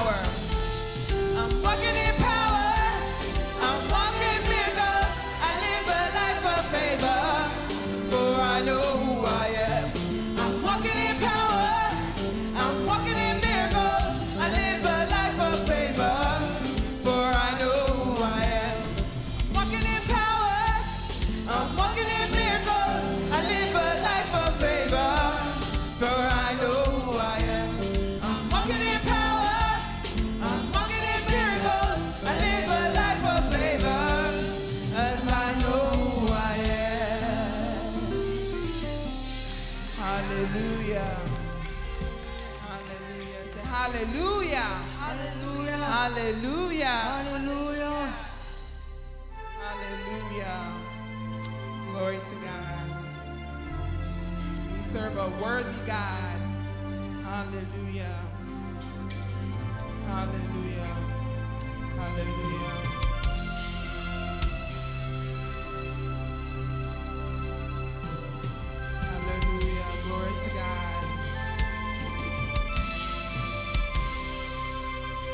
power. I'm walking in power. I'm walking miracles. I live a life of favor, for I know who I am. I'm walking in power. I'm walking in miracles. I live a life of favor, for I know who I am. Walking in power. I'm walking in miracles. I live a life of favor, for I know who I am. I'm walking in power. I'm walking in miracles. I live a life of favor, as I know who I am. Hallelujah. Hallelujah. Say hallelujah. Hallelujah. Hallelujah. Hallelujah. Hallelujah. Glory to God. We serve a worthy God. Hallelujah. Hallelujah. Hallelujah. Hallelujah. Glory to God.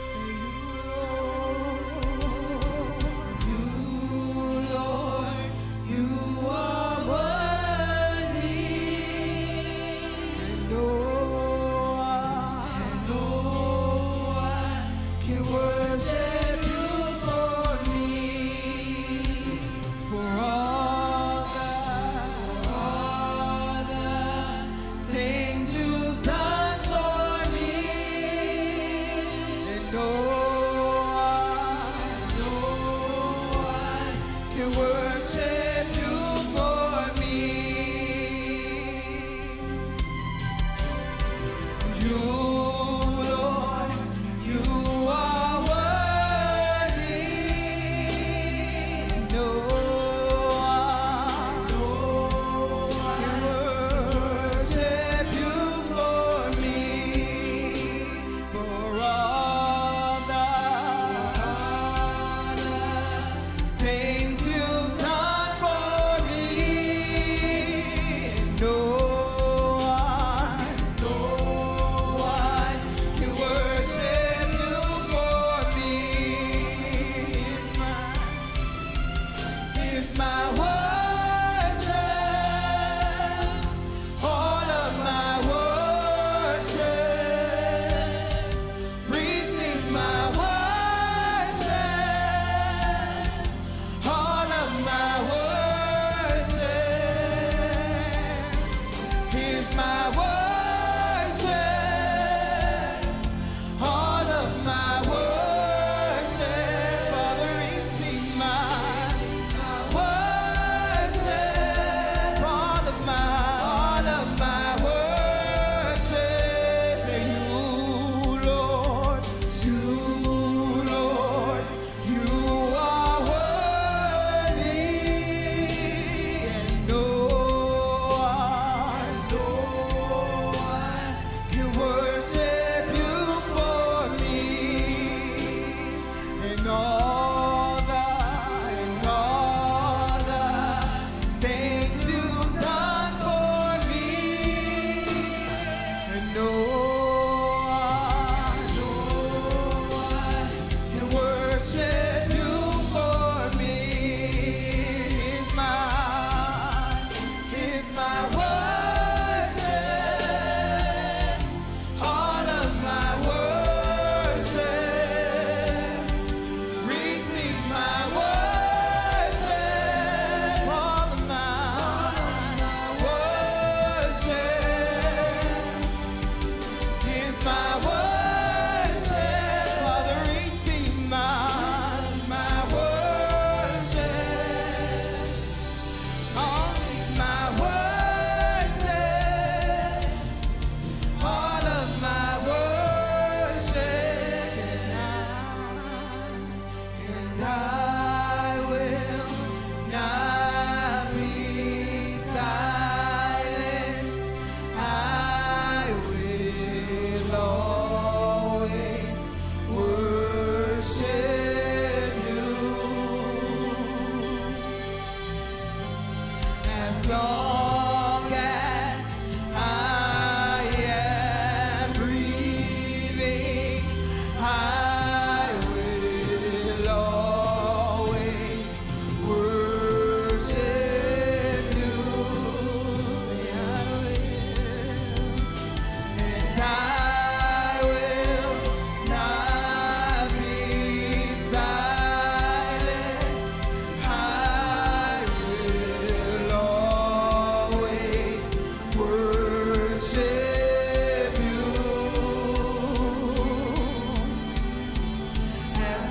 Say you, Lord, you are worthy. And no one can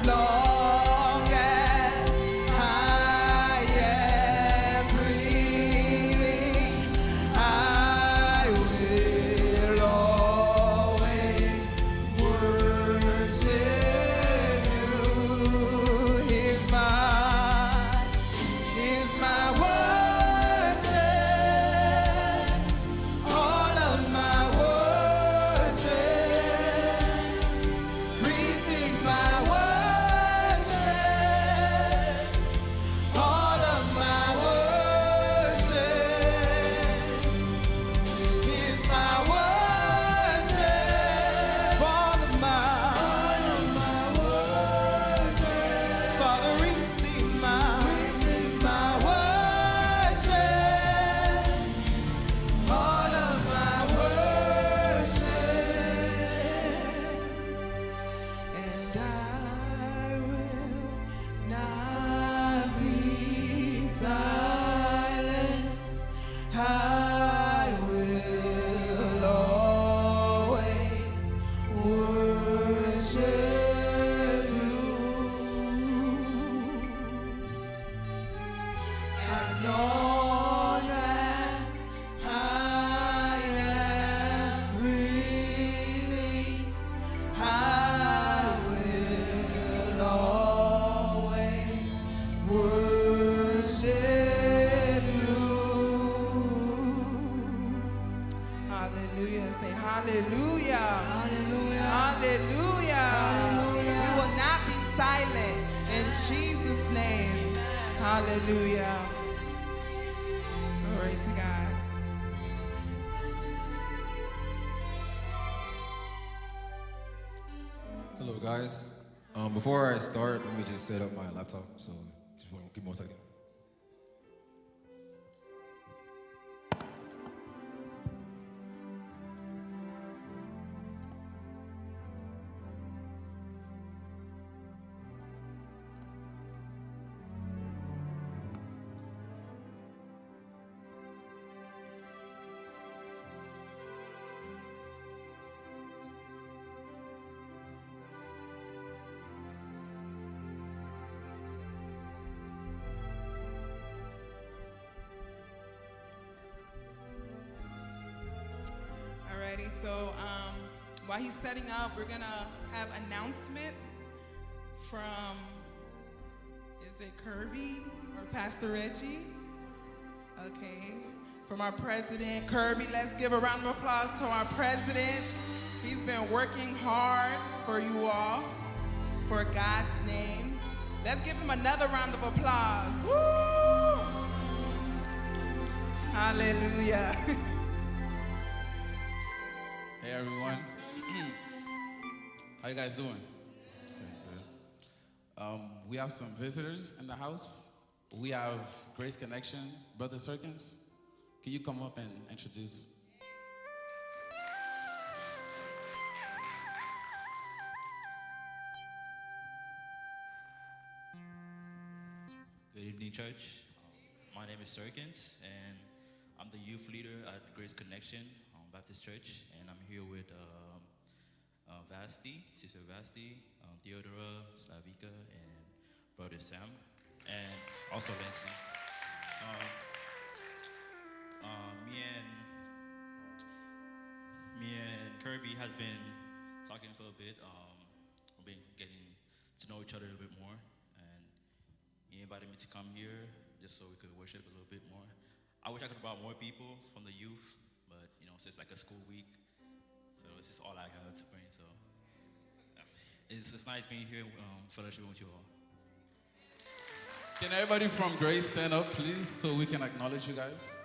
long as I am breathing, I will always worship you. Here's my worship, all of my worship. Receive my worship, all of my worship. Here's my worship, all of my worship. Father, receive my worship, all of my worship. And I will not be silent. I will always worship you. As long as I am breathing, I will always worship you. Hallelujah. Say hallelujah. Hallelujah. Hallelujah. Hallelujah. We will not be silent in Jesus' name. Hallelujah. Glory to God. Hello, guys. Before I start, let me just set up my laptop. So, just give me 1 second. Alrighty, so while he's setting up, we're gonna have announcements from, is it Kirby or Pastor Reggie? Okay, from our president, Kirby. Let's give a round of applause to our president. He's been working hard for you all, for God's name. Let's give him another round of applause. Woo! Hallelujah. Hey everyone, how you guys doing? Good. We have some visitors in the house. We have Grace Connection, Brother Serkins. Can you come up and introduce? Good evening, church. My name is Serkins, and I'm the youth leader at Grace Connection Baptist Church, and I'm here with Vasti, Sister Vasti, Theodora, Slavika, and Brother Sam, and also Lindsay. Me and Kirby has been talking for a bit. We've been getting to know each other a little bit more, and he invited me to come here just so we could worship a little bit more. I wish I could have brought more people from the youth, but it's just like a school week, so it's just all I got to bring. So it's nice being here, fellowship with you all. Can everybody from Grace stand up, please, so we can acknowledge you guys?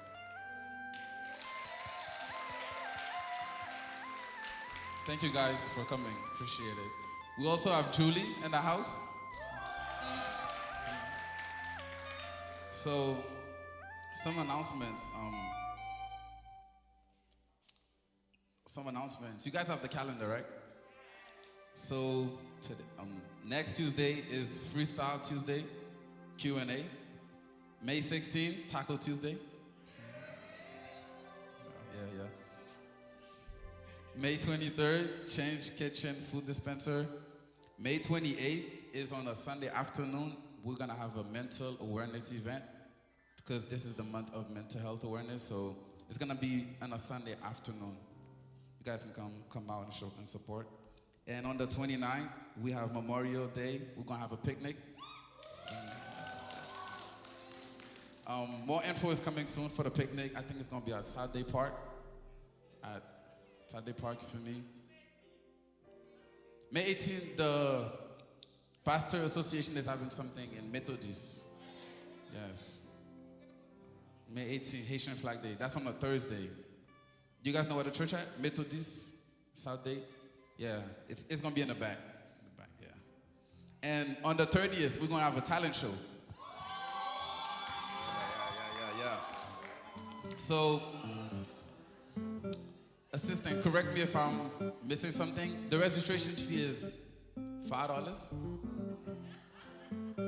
Thank you guys for coming. Appreciate it. We also have Julie in the house. So, some announcements. You guys have the calendar, right? So, today, next Tuesday is Freestyle Tuesday, Q&A. May 16th, Taco Tuesday. Yeah. May 23rd, Change Kitchen Food Dispenser. May 28th, is on a Sunday afternoon. We're gonna have a mental awareness event because this is the month of mental health awareness. So it's gonna be on a Sunday afternoon. You guys can come out and show and support. And on the 29th, we have Memorial Day. We're gonna have a picnic. More info is coming soon for the picnic. I think it's gonna be at Saturday Park. At Saturday Park for me. May 18th, the Pastor Association is having something in Methodist. Yes. May 18th, Haitian Flag Day. That's on a Thursday. You guys know where the church at? Methodist, Saturday. Yeah, it's gonna be in the back. Yeah. And on the 30th, we're gonna have a talent show. Yeah. So, assistant, correct me if I'm missing something. The registration fee is $5.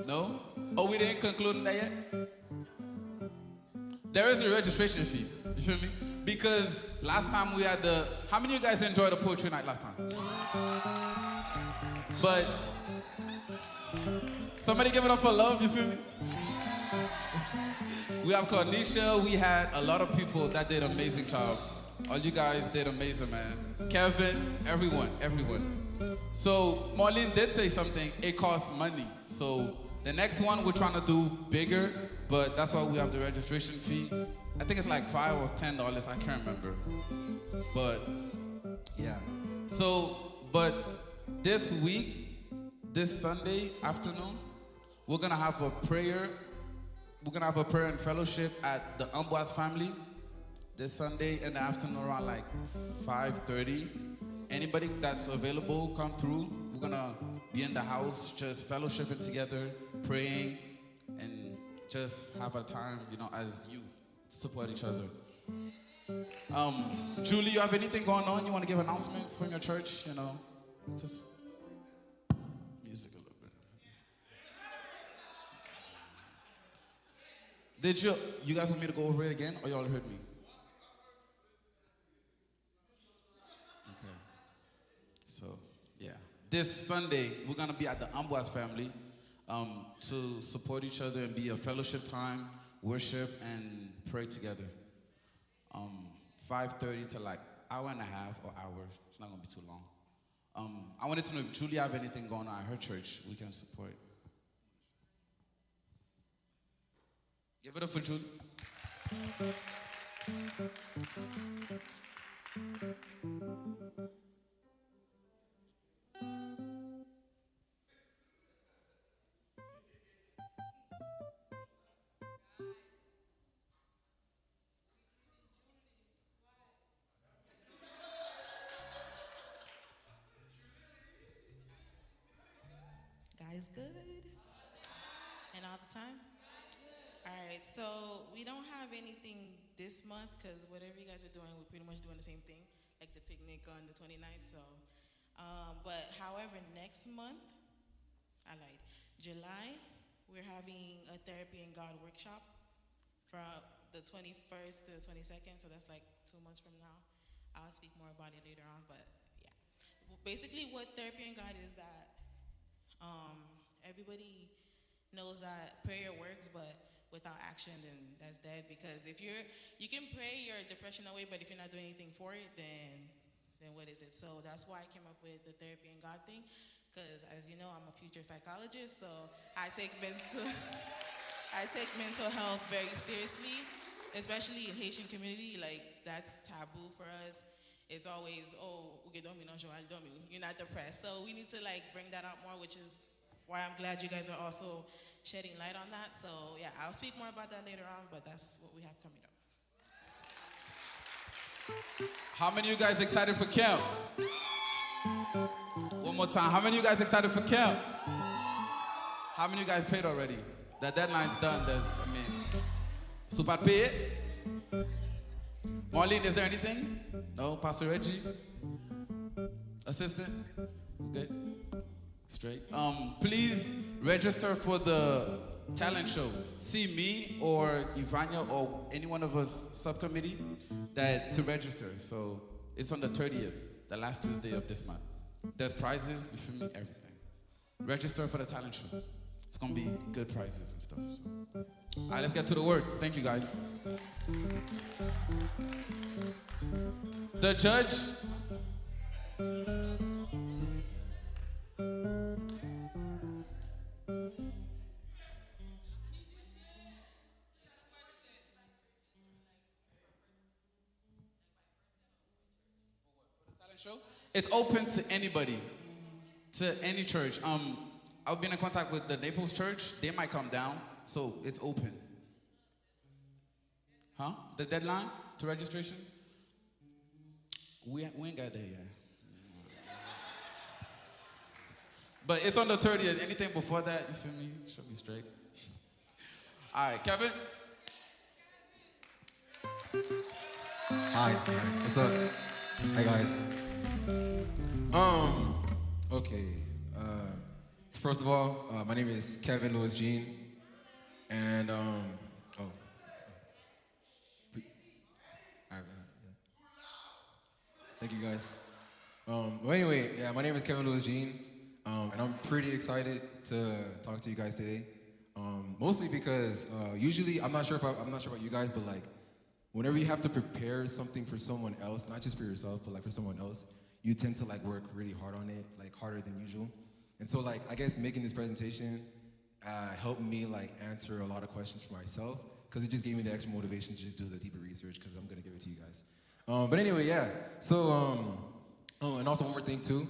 No? Oh, we didn't conclude on that yet? There is a registration fee. You feel me? Because last time we had how many of you guys enjoyed the poetry night last time? But somebody give it up for love, you feel me? We have Cornisha, we had a lot of people that did an amazing job. All you guys did amazing, man. Kevin, everyone. So Marlene did say something, it costs money. So the next one we're trying to do bigger, but that's why we have the registration fee. I think it's like $5 or $10, I can't remember. But yeah. So, but this week, this Sunday afternoon, we're gonna have a prayer. We're gonna have a prayer and fellowship at the Amboise family this Sunday in the afternoon around like 5:30. Anybody that's available, come through. We're gonna be in the house, just fellowshipping together, praying, and just have a time, as youth, to support each other. Julie, you have anything going on? You want to give announcements from your church? Just music a little bit. You guys want me to go over it again, or y'all heard me? Okay. So, yeah. This Sunday, we're going to be at the Amboise family to support each other and be a fellowship time, worship, and pray together. 5:30 to like hour and a half or hour. It's not going to be too long. I wanted to know if Julie have anything going on at her church we can support. Give it up for Julie. Guys, good? And all the time? All right, so we don't have anything this month because whatever you guys are doing, we're pretty much doing the same thing, like the picnic on the 29th. So, but however, next month, July, we're having a Therapy and God workshop from the 21st to the 22nd. So that's like 2 months from now. I'll speak more about it later on, but yeah. Basically, what Therapy and God is that everybody knows that prayer works, but without action, then that's dead. Because if you can pray your depression away, but if you're not doing anything for it, then what is it? So that's why I came up with the Therapy and God thing. Because as you know, I'm a future psychologist, so I take mental health very seriously, especially in Haitian community. Like that's taboo for us. It's always, you're not depressed. So we need to bring that out more, which is why I'm glad you guys are also shedding light on that. So yeah, I'll speak more about that later on, but that's what we have coming up. How many of you guys excited for camp? One more time. How many of you guys excited for camp? How many of you guys paid already? The deadline's done. Super pay it? Marlene, is there anything? No? Pastor Reggie? Assistant? Good? Straight. Please register for the talent show. See me or Ivania or any one of us subcommittee to register. So it's on the 30th, the last Tuesday of this month. There's prizes, you feel me? Everything. register for the talent show. It's gonna be good prizes and stuff. So. All right, let's get to the word. Thank you, guys. The judge. Show. It's open to anybody, to any church. I've been in contact with the Naples church. They might come down, so it's open. Huh? The deadline to registration? We ain't got there yet. But it's on the 30th. Anything before that, you feel me? Should be straight. All right, Kevin. Hi. What's up? Hi guys. Okay. First of all, my name is Kevin Louis Jean, and thank you guys. Well, anyway, yeah, my name is Kevin Louis Jean, and I'm pretty excited to talk to you guys today. Mostly because usually I'm not sure about you guys, but like whenever you have to prepare something for someone else, not just for yourself, but like for someone else, you tend to like work really hard on it, like harder than usual. And so like I guess making this presentation helped me like answer a lot of questions for myself, because it just gave me the extra motivation to just do the deeper research, because I'm gonna give it to you guys. But anyway, yeah. So oh, and also one more thing too.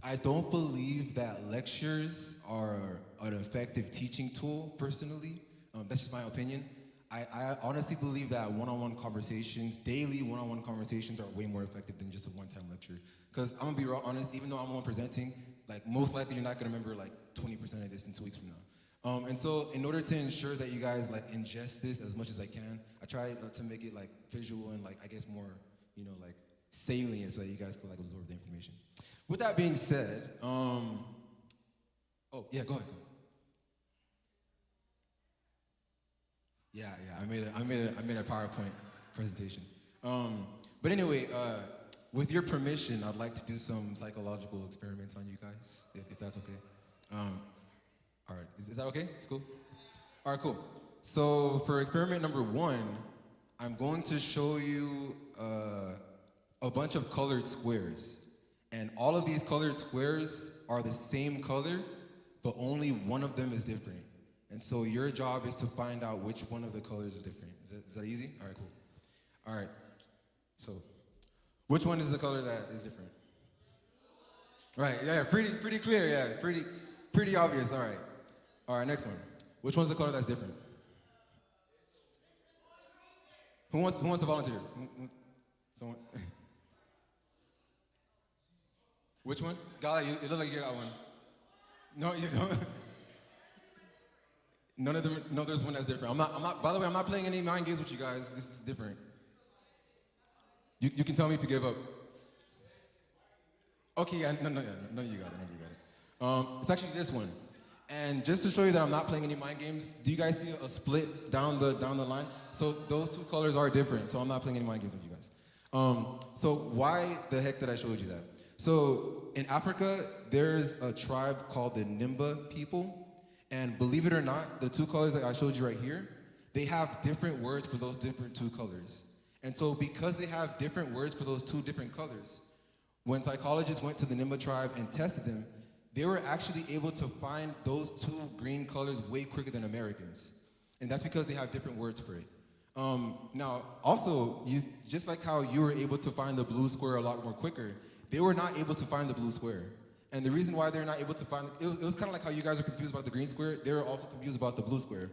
I don't believe that lectures are an effective teaching tool personally. That's just my opinion. I honestly believe that one-on-one conversations, daily one-on-one conversations are way more effective than just a one-time lecture. Because I'm gonna be real honest, even though I'm the one presenting, like most likely you're not gonna remember like 20% of this in 2 weeks from now. And so in order to ensure that you guys like ingest this as much as I can, I try to make it like visual and like I guess more, you know, like salient so that you guys can like absorb the information. With that being said, oh yeah, go ahead. Yeah, I made a PowerPoint presentation. But anyway, with your permission, I'd like to do some psychological experiments on you guys, if that's okay. All right, is that okay? It's cool? All right, cool. So for experiment number 1, I'm going to show you a bunch of colored squares. And all of these colored squares are the same color, but only one of them is different. And so your job is to find out which one of the colors is different. Is that easy? All right, cool. All right, so which one is the color that is different? Right, yeah, pretty clear, yeah, it's pretty obvious, all right. All right, next one. Which one's the color that's different? Who wants to volunteer? Someone? Which one? Gala, you look like you got one. No, you don't. None of them. No, there's one that's different. I'm not. By the way, I'm not playing any mind games with you guys. This is different. You can tell me if you give up. Okay, yeah, no, you got it. None of you got it. It's actually this one. And just to show you that I'm not playing any mind games, do you guys see a split down the line? So those two colors are different. So I'm not playing any mind games with you guys. So why the heck did I show you that? So in Africa, there's a tribe called the Nimba people. And believe it or not, the two colors that I showed you right here, they have different words for those different two colors. And so because they have different words for those two different colors, when psychologists went to the Nimba tribe and tested them, they were actually able to find those two green colors way quicker than Americans. And that's because they have different words for it. Now, also, just like how you were able to find the blue square a lot more quicker, they were not able to find the blue square. And the reason why they're not able to find it was kind of like how you guys are confused about the green square. They were also confused about the blue square.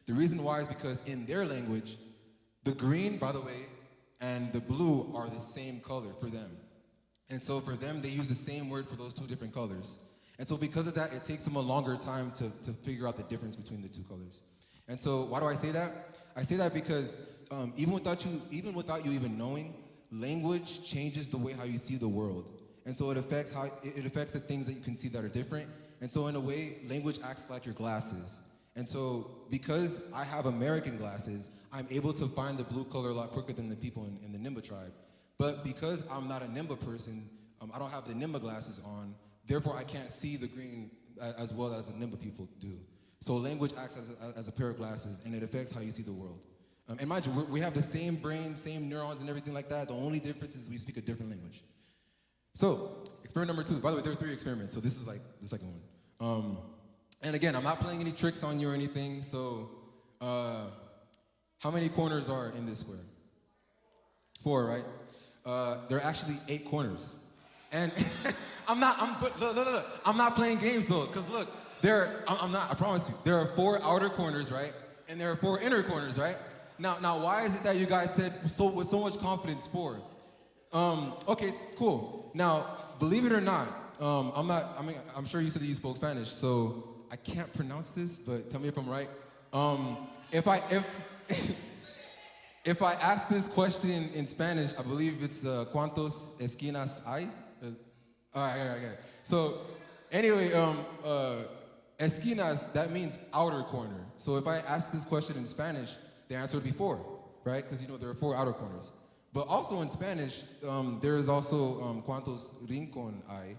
The reason why is because in their language, the green, by the way, and the blue are the same color for them. And so for them, they use the same word for those two different colors. And so because of that, it takes them a longer time to figure out the difference between the two colors. And so why do I say that? I say that because even without you even knowing, language changes the way how you see the world. And so it affects the things that you can see that are different. And so in a way, language acts like your glasses. And so because I have American glasses, I'm able to find the blue color a lot quicker than the people in the Nimba tribe. But because I'm not a Nimba person, I don't have the Nimba glasses on, Therefore, I can't see the green as well as the Nimba people do. So language acts as a pair of glasses, and it affects how you see the world. And mind you, we have the same brain, same neurons and everything like that. The only difference is we speak a different language. So, experiment number 2. By the way, there are 3 experiments, so this is like the second one. And again, I'm not playing any tricks on you or anything, so how many corners are in this square? 4, right? There are actually 8 corners. And I'm not playing games though, because look, I promise you, there are 4 outer corners, right? And there are 4 inner corners, right? Now, why is it that you guys said with so much confidence 4? Okay, cool. Now, believe it or not, I'm sure you said that you spoke Spanish, so I can't pronounce this, but tell me if I'm right. If I ask this question in Spanish, I believe it's ¿cuántos esquinas hay? All right. So, anyway, esquinas, that means outer corner. So if I ask this question in Spanish, the answer would be 4, right? Because, there are 4 outer corners. But also in Spanish, there is also ¿cuántos rincón hay?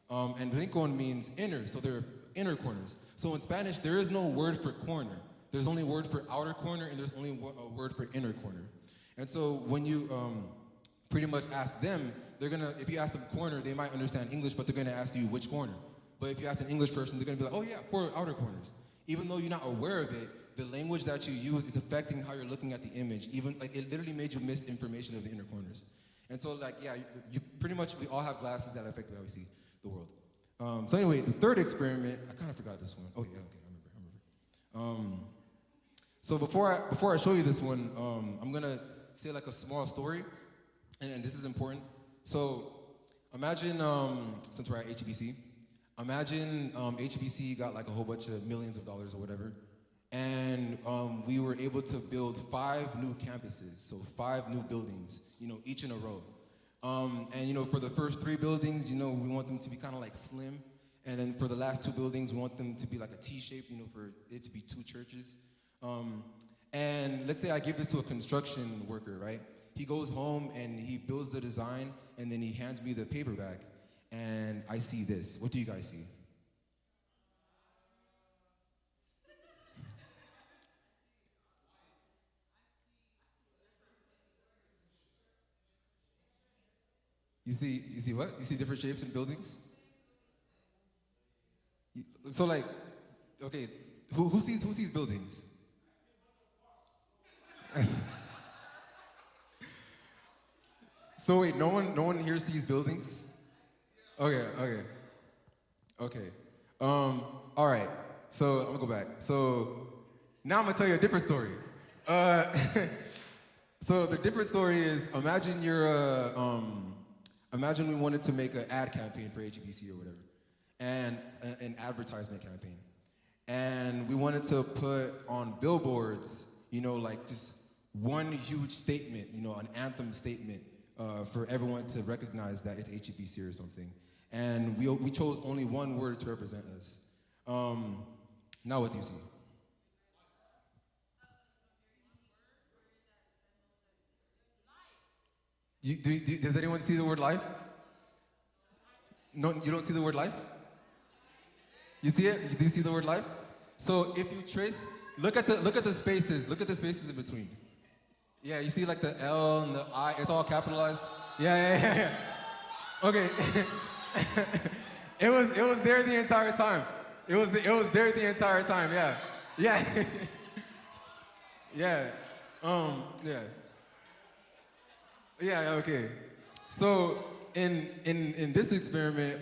And rincón means inner, so there are inner corners. So in Spanish, there is no word for corner. There's only a word for outer corner, and there's only a word for inner corner. And so when you pretty much ask them, if you ask them corner, they might understand English, but they're gonna ask you which corner. But if you ask an English person, they're gonna be like, oh yeah, 4 outer corners. Even though you're not aware of it, the language that you use is affecting how you're looking at the image. Even like it literally made you miss information of the inner corners. And so like, yeah, you pretty much, we all have glasses that affect the way we see the world. So anyway, the 3rd experiment, I kind of forgot this one. Oh yeah, okay, I remember. So before I show you this one, I'm gonna say like a small story, and this is important. So imagine, since we're at HEBC, imagine HEBC got like a whole bunch of millions of dollars or whatever, and we were able to build 5 new campuses, so 5 new buildings, each in a row. And for the first 3 buildings, we want them to be kind of like slim, and then for the last 2 buildings, we want them to be like a T-shape, for it to be 2 churches. And let's say I give this to a construction worker, right? He goes home and he builds the design, and then he hands me the paper bag, and I see this. What do you guys see? You see what? You see different shapes in buildings? So like, okay, who sees buildings? So wait, no one here sees buildings? Okay. All right. So I'm gonna go back. So now I'm gonna tell you a different story. So the different story is, imagine imagine we wanted to make an ad campaign for HEBC or whatever, and an advertisement campaign, and we wanted to put on billboards, like just one huge statement, an anthem statement for everyone to recognize that it's HEBC or something. And we chose only one word to represent us. Now what do you see? Does anyone see the word life? No, you don't see the word life? You see it? Do you see the word life? So if you trace, look at the spaces. Look at the spaces in between. Yeah, you see like the L and the I. It's all capitalized. Yeah. Okay. It was there the entire time. It was there the entire time. Yeah. Yeah. Yeah. Okay. So in this experiment,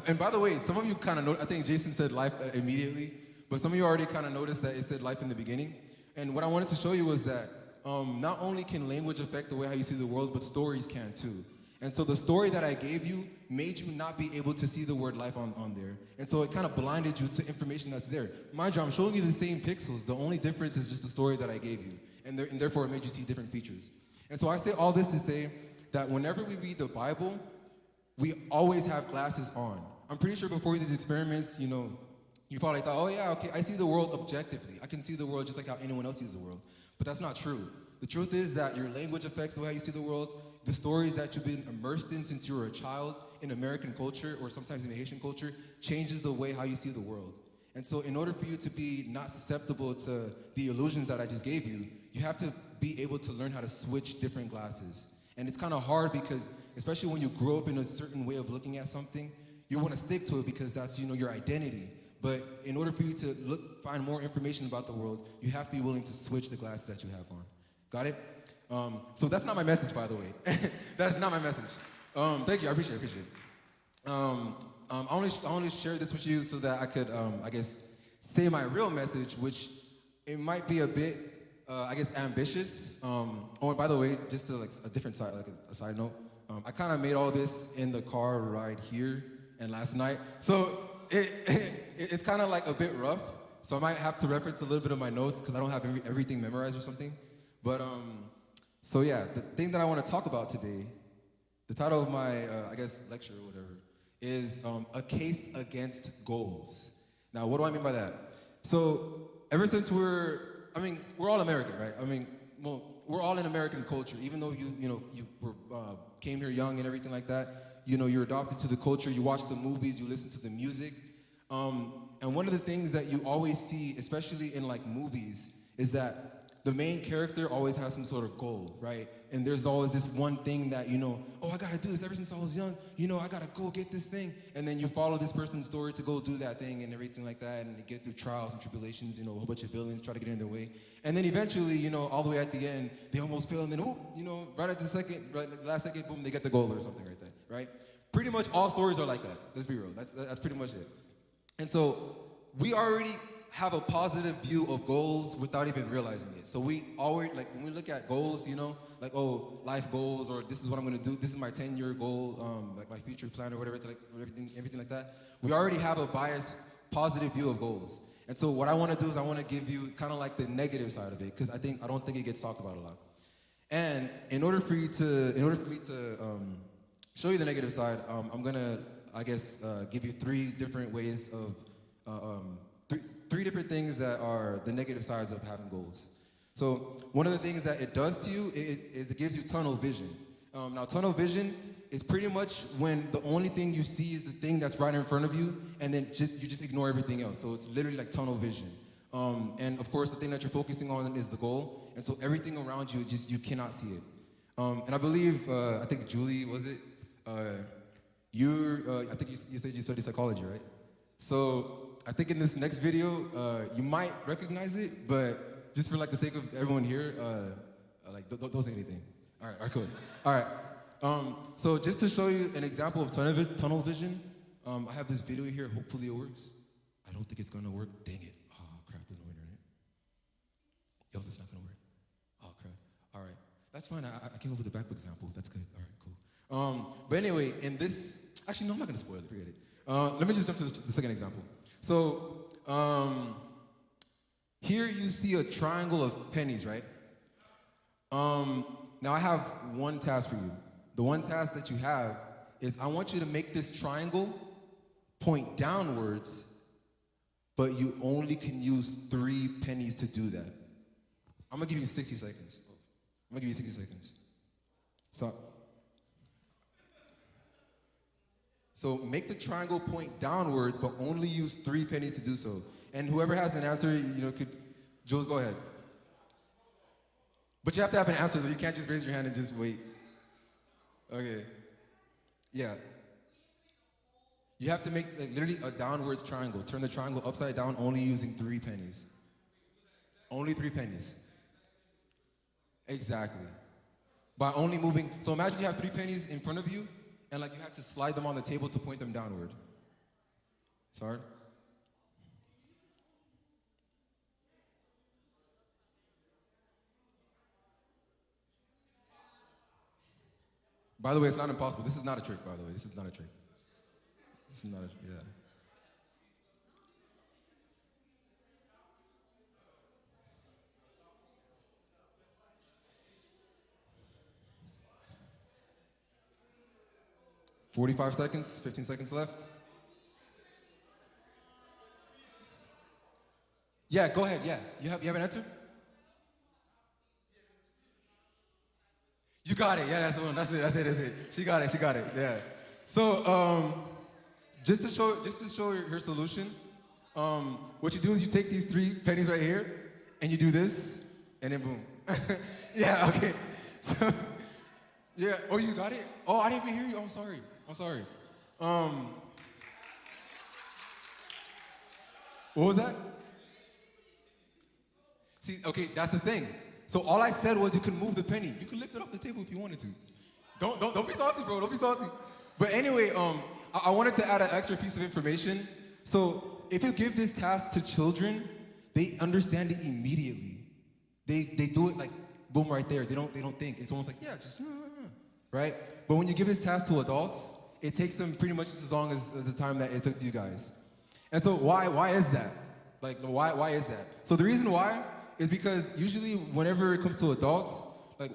and by the way, some of you kind of know. I think Jason said life immediately, but some of you already kind of noticed that it said life in the beginning. And what I wanted to show you was that not only can language affect the way how you see the world, but stories can too. And so the story that I gave you made you not be able to see the word life on there. And so it kind of blinded you to information that's there. Mind you, I'm showing you the same pixels. The only difference is just the story that I gave you. And therefore it made you see different features. And so I say all this to say that whenever we read the Bible, we always have glasses on. I'm pretty sure before these experiments, you probably thought, oh yeah, okay, I see the world objectively. I can see the world just like how anyone else sees the world. But that's not true. The truth is that your language affects the way you see the world. the stories that you've been immersed in since you were a child in American culture or sometimes in Haitian culture changes the way how you see the world. And so in order for you to be not susceptible to the illusions that I just gave you, you have to be able to learn how to switch different glasses. And it's kind of hard because, especially when you grow up in a certain way of looking at something, you want to stick to it because that's, your identity. But in order for you to find more information about the world, you have to be willing to switch the glasses that you have on. Got it? So that's not my message, by the way. That's not my message. Thank you, I appreciate it. I only share this with you so that I could, say my real message, which it might be a bit, ambitious. Oh, and by the way, just to a different side, a side note, I kind of made all this in the car ride here and last night. So it's kind of a bit rough. So I might have to reference a little bit of my notes because I don't have everything memorized or something. But so yeah, the thing that I want to talk about today, the title of my lecture or whatever, is a case against goals. Now, what do I mean by that? So ever since we're all American, right? We're all in American culture. Even though you came here young and everything like that, you're adopted to the culture. You watch the movies, you listen to the music, and one of the things that you always see, especially in movies, is that the main character always has some sort of goal, right? And there's always this one thing that, oh, I gotta do this ever since I was young. I gotta go get this thing. And then you follow this person's story to go do that thing and everything like that. And they get through trials and tribulations, a whole bunch of villains try to get in their way. And then eventually, all the way at the end, they almost fail. And then, right at the last second, boom, they get the goal or something right there, right? Pretty much all stories are like that. Let's be real. That's pretty much it. And so we already have a positive view of goals without even realizing it. So we always, when we look at goals, life goals, or this is what I'm gonna do, this is my 10-year goal, my future plan or whatever, everything like that. We already have a biased, positive view of goals. And so what I wanna do is I wanna give you kind of the negative side of it, because I don't think it gets talked about a lot. And in order for me to show you the negative side, I'm gonna, give you three different ways of, three different things that are the negative sides of having goals. So one of the things that it does to you is it gives you tunnel vision. Now tunnel vision is pretty much when the only thing you see is the thing that's right in front of you, and then you just ignore everything else. So it's literally like tunnel vision. And of course the thing that you're focusing on is the goal, and so everything around you, you cannot see it. And I believe, I think Julie, was it? I think you said you study psychology, right? So I think in this next video, you might recognize it, but just for the sake of everyone here, don't say anything. All right, cool. All right. So just to show you an example of tunnel vision, I have this video here. Hopefully it works. I don't think it's gonna work. Dang it. Oh crap, there's no internet. Yo, it's not gonna work. Oh crap. All right. That's fine. I came up with a backward example. That's good. All right, cool. But anyway, in this, actually no, I'm not gonna spoil it. Forget it. Let me just jump to the second example. So, here you see a triangle of pennies, right? Now I have one task for you. The one task that you have is I want you to make this triangle point downwards, but you only can use 3 pennies to do that. I'm gonna give you 60 seconds. So make the triangle point downwards, but only use 3 pennies to do so. And whoever has an answer, Jules, go ahead. But you have to have an answer, so you can't just raise your hand and just wait. Okay. Yeah. You have to make literally a downwards triangle. Turn the triangle upside down, only using 3 pennies. Only 3 pennies. Exactly. By only moving, so imagine you have 3 pennies in front of you, and you have to slide them on the table to point them downward. It's hard. By the way, it's not impossible. This is not a trick, by the way. This is not a trick. Yeah. "45 seconds, 15 seconds left. Yeah, go ahead, yeah. You have an answer? You got it. Yeah, that's the one. That's it. She got it. Yeah. So, just to show her solution, what you do is you take these 3 pennies right here, and you do this, and then boom. Yeah, okay. So, yeah. Oh, you got it? Oh, I didn't even hear you. I'm sorry. What was that? See, okay, that's the thing. So all I said was you can move the penny. You can lift it off the table if you wanted to. Don't be salty, bro. Don't be salty. But anyway, I wanted to add an extra piece of information. So if you give this task to children, they understand it immediately. They do it like boom right there. They don't think. It's almost like just right. But when you give this task to adults, it takes them pretty much just as long as the time that it took you guys. And so why is that? Like why is that? So the reason why is because usually whenever it comes to adults,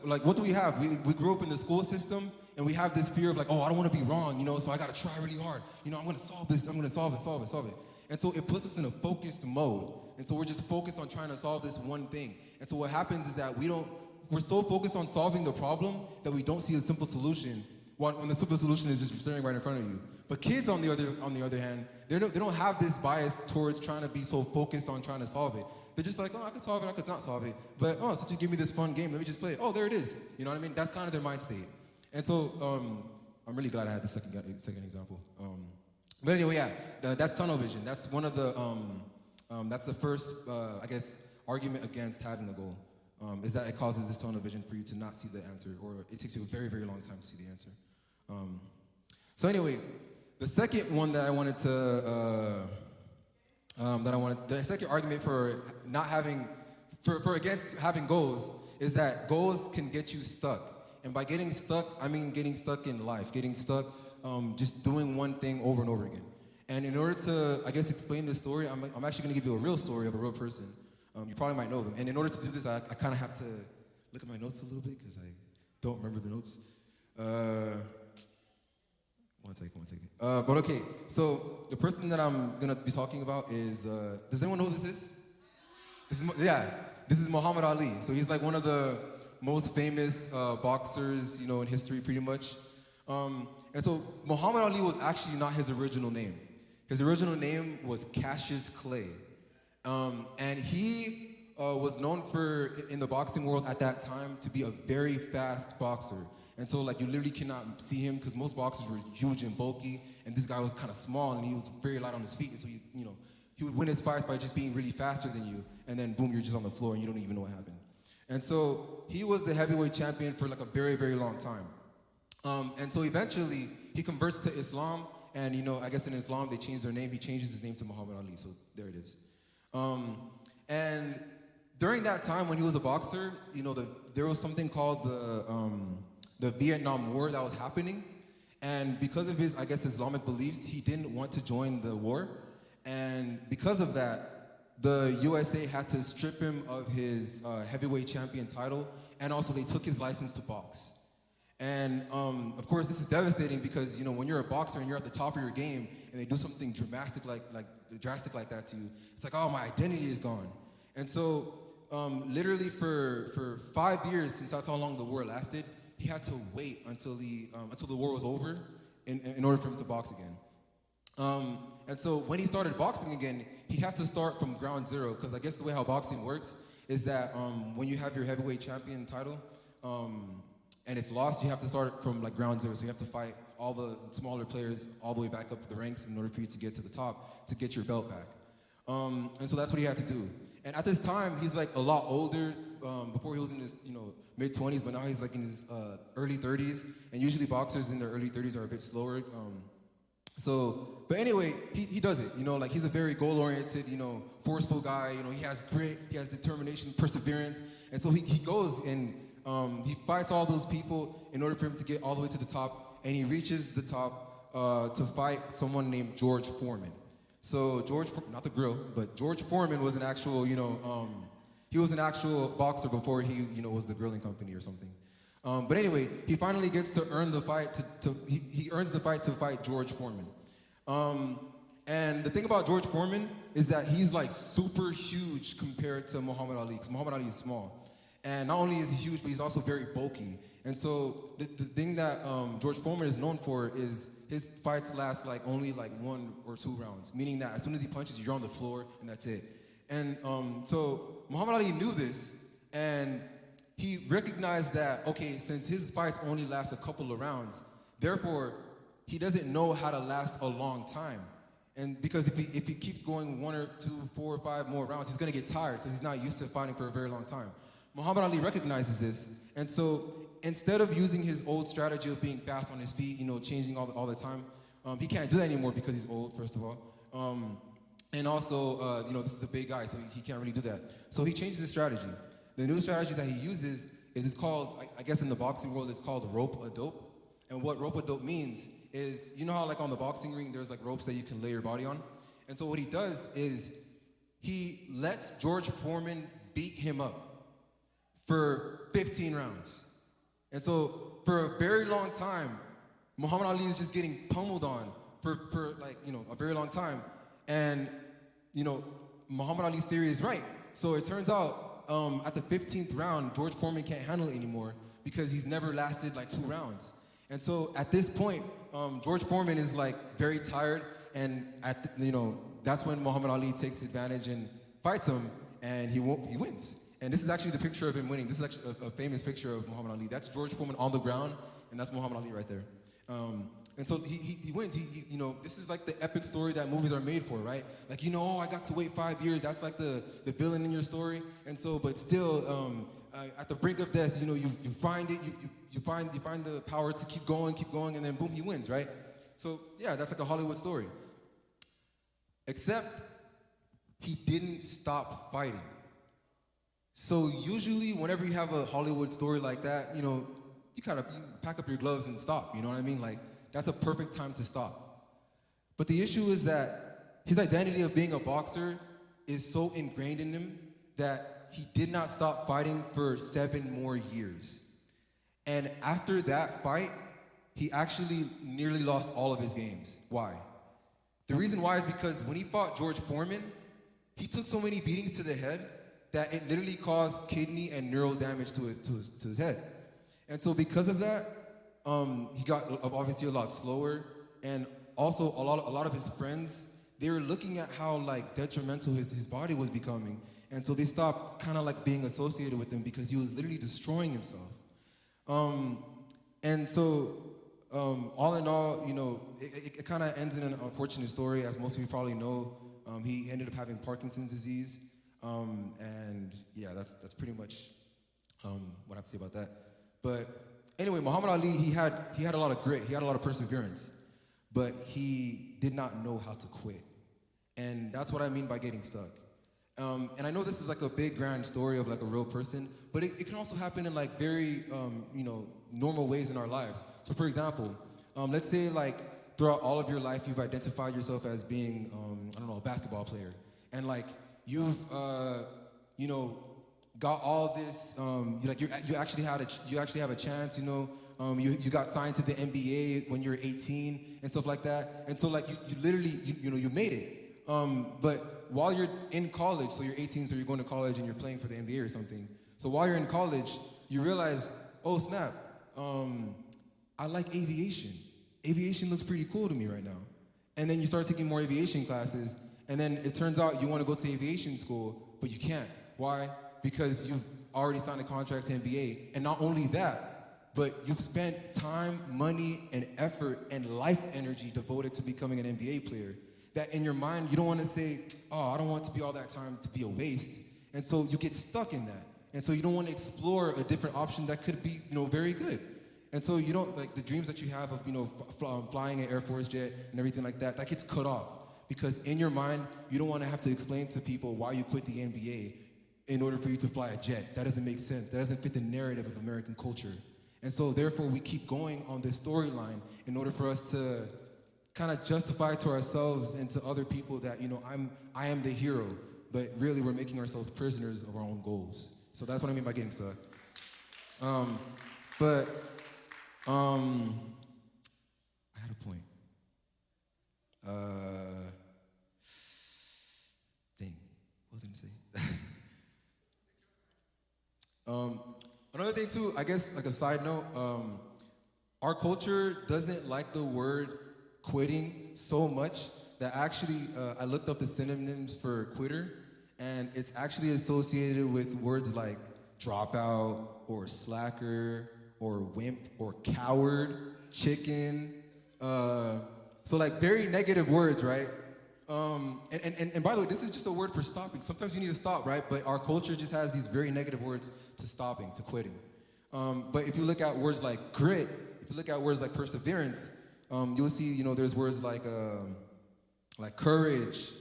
like what do we have? We grew up in the school system and we have this fear of like, oh, I don't want to be wrong, so I got to try really hard. I'm going to solve this. I'm going to solve it. And so it puts us in a focused mode. And so we're just focused on trying to solve this one thing. And so what happens is that we're so focused on solving the problem that we don't see a simple solution when the simple solution is just staring right in front of you. But kids, on the other hand, they don't have this bias towards trying to be so focused on trying to solve it. They're just like, oh, I could solve it, I could not solve it. But, since you give me this fun game, let me just play it. Oh, there it is. You know what I mean? That's kind of their mind state. And so I'm really glad I had the second example. But anyway, yeah, that's tunnel vision. That's one of the, that's the first, I guess, argument against having a goal, is that it causes this tunnel vision for you to not see the answer, or it takes you a very, very long time to see the answer. So anyway, the second one that I wanted to, the second argument for not having, for against having goals is that goals can get you stuck. And by getting stuck, I mean getting stuck in life, getting stuck just doing one thing over and over again. And in order to, I guess, explain this story, I'm actually going to give you a real story of a real person. You probably might know them. And in order to do this, I kind of have to look at my notes a little bit because I don't remember the notes. One second. But okay, so the person that I'm going to be talking about is, does anyone know who this is? This is Muhammad Ali. So he's like one of the most famous boxers, in history pretty much. And so Muhammad Ali was actually not his original name. His original name was Cassius Clay. And he was known in the boxing world at that time to be a very fast boxer. And so you literally cannot see him because most boxers were huge and bulky, and this guy was kind of small and he was very light on his feet. And so he would win his fights by just being really faster than you, and then boom, you're just on the floor and you don't even know what happened. And so he was the heavyweight champion for a very, very long time. And so eventually he converts to Islam, and I guess in Islam they changed their name. He changes his name to Muhammad Ali, so there it is. And during that time when he was a boxer, there was something called the Vietnam War that was happening. And because of his, I guess, Islamic beliefs, he didn't want to join the war. And because of that, the USA had to strip him of his heavyweight champion title, and also they took his license to box. And of course, this is devastating because when you're a boxer and you're at the top of your game, and they do something drastic like that to you, it's like, oh, my identity is gone. And so, literally for 5 years, since that's how long the war lasted, he had to wait until the war was over in order for him to box again. And so when he started boxing again, he had to start from ground zero, because I guess the way how boxing works is that when you have your heavyweight champion title and it's lost, you have to start from ground zero. So you have to fight all the smaller players all the way back up the ranks in order for you to get to the top to get your belt back. And so that's what he had to do. And at this time, he's a lot older. Before he was in his mid-20s, but now he's in his early 30s. And usually boxers in their early 30s are a bit slower. But anyway, he does it. He's a very goal-oriented, forceful guy. He has grit, he has determination, perseverance. And so he goes and he fights all those people in order for him to get all the way to the top. And he reaches the top to fight someone named George Foreman. So not the grill, but George Foreman was an actual, he was an actual boxer before he, was the grilling company or something. But anyway, he finally gets to earn the fight he earns the fight to fight George Foreman. And the thing about George Foreman is that he's super huge compared to Muhammad Ali, because Muhammad Ali is small. And not only is he huge, but he's also very bulky. And so the thing that George Foreman is known for is his fights last like only like 1 or 2 rounds, meaning that as soon as he punches, you're on the floor and that's it. And so Muhammad Ali knew this, and he recognized that, okay, since his fights only last a couple of rounds, therefore he doesn't know how to last a long time. And because if he keeps going 1 or 2, 4 or 5 more rounds, he's gonna get tired because he's not used to fighting for a very long time. Muhammad Ali recognizes this, and so instead of using his old strategy of being fast on his feet, changing all the time, he can't do that anymore because he's old, first of all. And also, this is a big guy, so he can't really do that. So he changes his strategy. The new strategy that he uses is it's called, I guess in the boxing world, it's called rope-a-dope. And what rope-a-dope means is, you know how like on the boxing ring, there's like ropes that you can lay your body on? And so what he does is he lets George Foreman beat him up for 15 rounds. And so for a very long time, Muhammad Ali is just getting pummeled on for a very long time. And, Muhammad Ali's theory is right. So it turns out at the 15th round, George Foreman can't handle it anymore because he's never lasted like 2 rounds. And so at this point, George Foreman is like very tired, and that's when Muhammad Ali takes advantage and fights him, and he wins. And this is actually the picture of him winning. This is actually a famous picture of Muhammad Ali. That's George Foreman on the ground, and that's Muhammad Ali right there. And so he wins. This is like the epic story that movies are made for, right? Like, I got to wait 5 years. That's like the villain in your story. And so, but still, at the brink of death, you find it. You find the power to keep going, and then boom, he wins, right? So yeah, that's like a Hollywood story. Except he didn't stop fighting. So usually, whenever you have a Hollywood story like that, you pack up your gloves and stop. You know what I mean? Like, that's a perfect time to stop. But the issue is that his identity of being a boxer is so ingrained in him that he did not stop fighting for 7 more years. And after that fight, he actually nearly lost all of his games. Why? The reason why is because when he fought George Foreman, he took so many beatings to the head that it literally caused kidney and neural damage to his head. And so because of that, he got obviously a lot slower, and also a lot of his friends, they were looking at how like detrimental his body was becoming, and so they stopped kind of like being associated with him because he was literally destroying himself. And so all in all, it kind of ends in an unfortunate story, as most of you probably know. He ended up having Parkinson's disease, and yeah, that's pretty much what I have to say about that. But anyway, Muhammad Ali, he had a lot of grit, he had a lot of perseverance, but he did not know how to quit. And that's what I mean by getting stuck. And I know this is like a big grand story of like a real person, but it can also happen in like very normal ways in our lives. So for example, let's say like throughout all of your life you've identified yourself as being a basketball player, and like you've got all this, you actually have a chance, you got signed to the NBA when you were 18 and stuff like that, and so like you literally you made it. But while you're in college, so you're 18, so you're going to college and you're playing for the NBA or something. So while you're in college, you realize, oh snap, I like aviation. Aviation looks pretty cool to me right now. And then you start taking more aviation classes, and then it turns out you want to go to aviation school, but you can't. Why? Because you've already signed a contract to NBA, and not only that, but you've spent time, money, and effort and life energy devoted to becoming an NBA player. That in your mind, you don't want to say, oh, I don't want to be all that time to be a waste. And so you get stuck in that. And so you don't want to explore a different option that could be, very good. And so you don't, like the dreams that you have of, flying an Air Force jet and everything like that, that gets cut off. Because in your mind, you don't want to have to explain to people why you quit the NBA in order for you to fly a jet. That doesn't make sense. That doesn't fit the narrative of American culture. And so therefore we keep going on this storyline in order for us to kind of justify to ourselves and to other people that, I am the hero, but really we're making ourselves prisoners of our own goals. So that's what I mean by getting stuck. I had a point. Dang, what was I gonna say? Another thing too, I guess like a side note, our culture doesn't like the word quitting so much that actually I looked up the synonyms for quitter, and it's actually associated with words like dropout or slacker or wimp or coward, chicken. So like very negative words, right? And by the way, this is just a word for stopping. Sometimes you need to stop, right? But our culture just has these very negative words to stopping, to quitting. But if you look at words like grit, if you look at words like perseverance, you'll see, there's words like courage,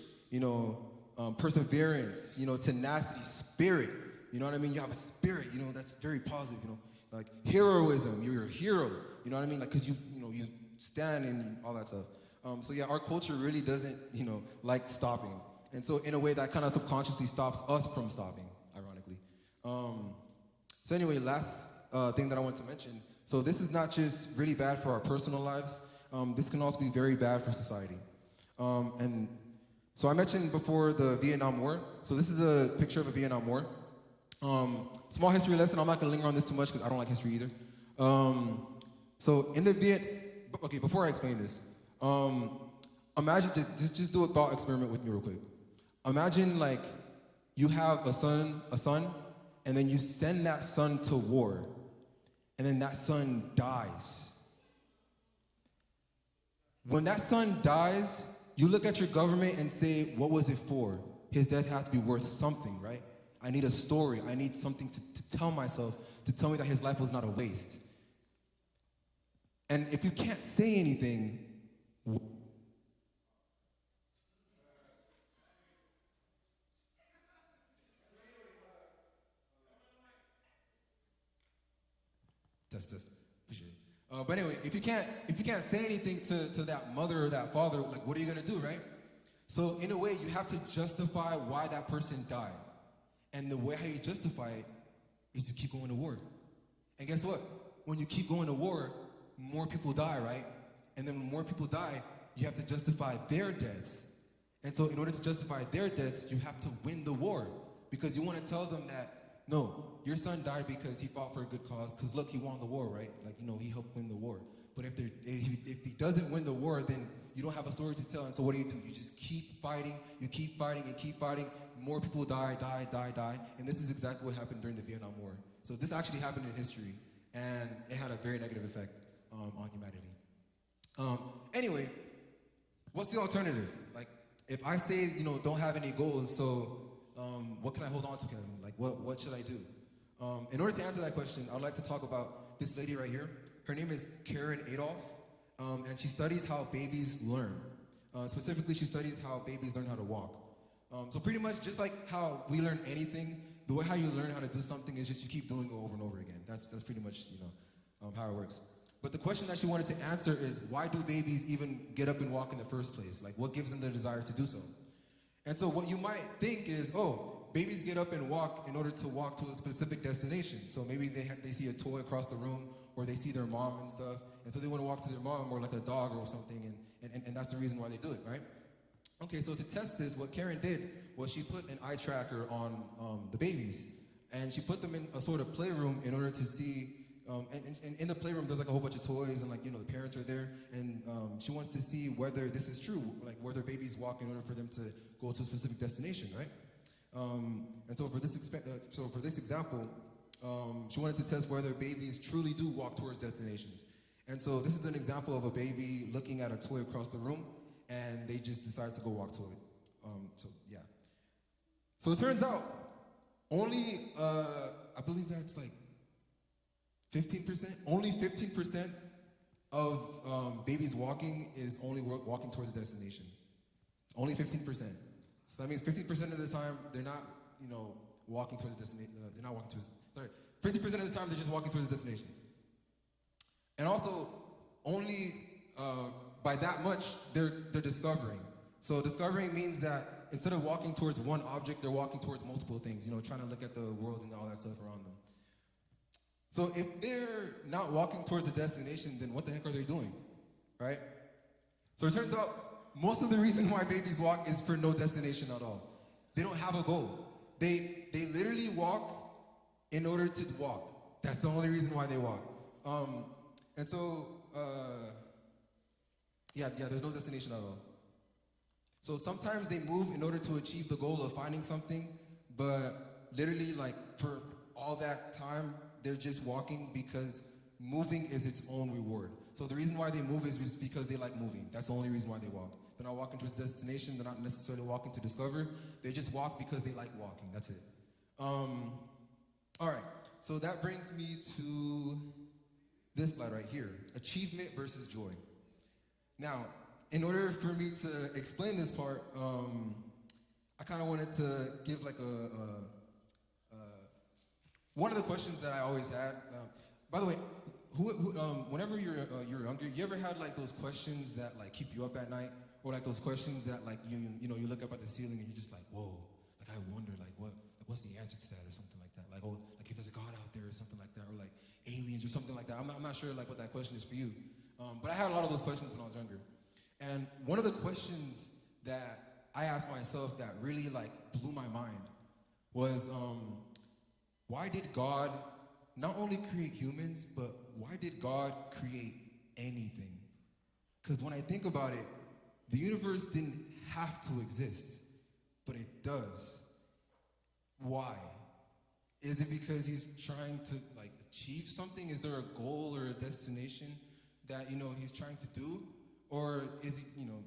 perseverance, tenacity, spirit. You know what I mean? You have a spirit, that's very positive, like heroism, you're a hero. You know what I mean? Like, cause you stand and all that stuff. So yeah, our culture really doesn't, like stopping. And so in a way that kind of subconsciously stops us from stopping, ironically. So anyway, last thing that I want to mention. So this is not just really bad for our personal lives. This can also be very bad for society. And so I mentioned before the Vietnam War. So this is a picture of a Vietnam War. Small history lesson. I'm not gonna linger on this too much because I don't like history either. So in the okay, before I explain this, imagine, just do a thought experiment with me real quick. Imagine like you have a son, and then you send that son to war, and then that son dies. When that son dies, you look at your government and say, what was it for? His death had to be worth something, right? I need a story. I need something to tell myself, to tell me that his life was not a waste. And if you can't say anything, Test. Appreciate it. But anyway, if you can't say anything to that mother or that father, like what are you gonna do, right? So in a way, you have to justify why that person died, and the way how you justify it is to keep going to war. And guess what? When you keep going to war, more people die, right? And then when more people die, you have to justify their deaths. And so in order to justify their deaths, you have to win the war, because you want to tell them that, no, your son died because he fought for a good cause, because look, he won the war, right? Like, he helped win the war. But if he doesn't win the war, then you don't have a story to tell. And so what do? You just keep fighting, you keep fighting and keep fighting. More people die. And this is exactly what happened during the Vietnam War. So this actually happened in history, and it had a very negative effect on humanity. Anyway, what's the alternative? Like, if I say, don't have any goals, so what can I hold on to, Kevin? Like, what should I do? In order to answer that question, I'd like to talk about this lady right here. Her name is Karen Adolph, and she studies how babies learn. Specifically, she studies how babies learn how to walk. So pretty much just like how we learn anything, the way how you learn how to do something is just you keep doing it over and over again. That's pretty much, how it works. But the question that she wanted to answer is, why do babies even get up and walk in the first place? Like, what gives them the desire to do so? And so what you might think is, babies get up and walk in order to walk to a specific destination. So maybe they see a toy across the room, or they see their mom and stuff, and so they want to walk to their mom or like a dog or something, and that's the reason why they do it, right? Okay, so to test this, what Karen did was she put an eye tracker on the babies, and she put them in a sort of playroom in order to see, and in the playroom there's like a whole bunch of toys, and like, the parents are there, and she wants to see whether this is true, like whether babies walk in order for them to go to a specific destination, right? And so for this example, she wanted to test whether babies truly do walk towards destinations. And so this is an example of a baby looking at a toy across the room, and they just decide to go walk to it. So it turns out only, I believe that's like 15%, only 15% of babies walking is only walking towards a destination. It's only 15%. So that means 50% of the time they're not, walking towards a destination. They're not walking towards. 50% of the time they're just walking towards a destination. And also, only by that much they're discovering. So discovering means that instead of walking towards one object, they're walking towards multiple things. Trying to look at the world and all that stuff around them. So if they're not walking towards a destination, then what the heck are they doing, right? So it turns out most of the reason why babies walk is for no destination at all. They don't have a goal. They literally walk in order to walk. That's the only reason why they walk. And so, there's no destination at all. So sometimes they move in order to achieve the goal of finding something, but literally, like, for all that time, they're just walking because moving is its own reward. So the reason why they move is just because they like moving. That's the only reason why they walk. They're not walking to a destination. They're not necessarily walking to discover. They just walk because they like walking. That's it. All right. So that brings me to this slide right here. Achievement versus joy. Now, in order for me to explain this part, I kind of wanted to give like one of the questions that I always had. By the way, whenever you're younger, you ever had like those questions that like keep you up at night, or like those questions that like you look up at the ceiling and you're just like, whoa, like I wonder like what's the answer to that or something like that, like like if there's a God out there or something like that, or like aliens or something like that. I'm not sure like what that question is for you, but I had a lot of those questions when I was younger, and one of the questions that I asked myself that really like blew my mind was why did God not only create humans, but why did God create anything? Because when I think about it, the universe didn't have to exist, but it does. Why? Is it because he's trying to like achieve something? Is there a goal or a destination that he's trying to do? Or is he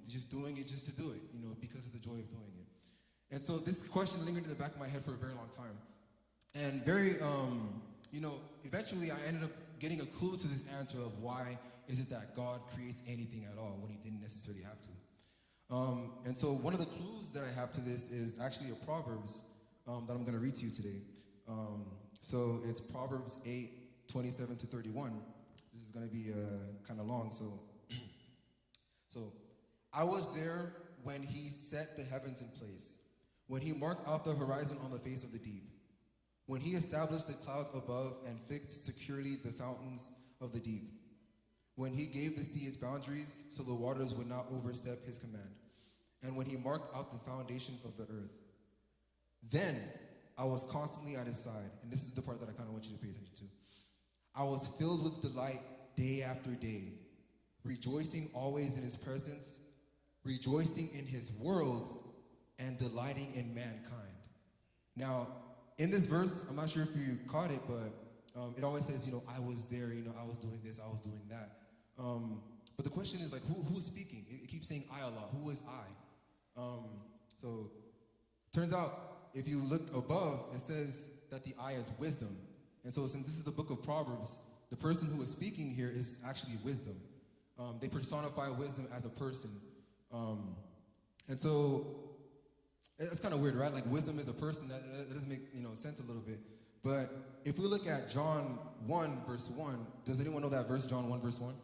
just doing it just to do it, because of the joy of doing it? And so this question lingered in the back of my head for a very long time. And eventually I ended up getting a clue to this answer of why is it that God creates anything at all when he didn't necessarily have to. And so one of the clues that I have to this is actually a Proverbs that I'm going to read to you today. So it's Proverbs 8:27 to 31. This is going to be kind of long. So I was there when he set the heavens in place, when he marked out the horizon on the face of the deep, when he established the clouds above and fixed securely the fountains of the deep, when he gave the sea its boundaries so the waters would not overstep his command, and when he marked out the foundations of the earth. Then I was constantly at his side, and this is the part that I kind of want you to pay attention to. I was filled with delight day after day, rejoicing always in his presence, rejoicing in his world, and delighting in mankind. Now, in this verse, I'm not sure if you caught it, but it always says, I was there, I was doing this, I was doing that. But the question is, like, who's speaking? It keeps saying I a lot. Who is I? So, turns out, if you look above, it says that the I is wisdom. And so, since this is the book of Proverbs, the person who is speaking here is actually wisdom. They personify wisdom as a person. And so, it's kind of weird, right? Like wisdom is a person. That doesn't make sense a little bit. But if we look at John 1 verse 1, does anyone know that verse, John 1 verse 1?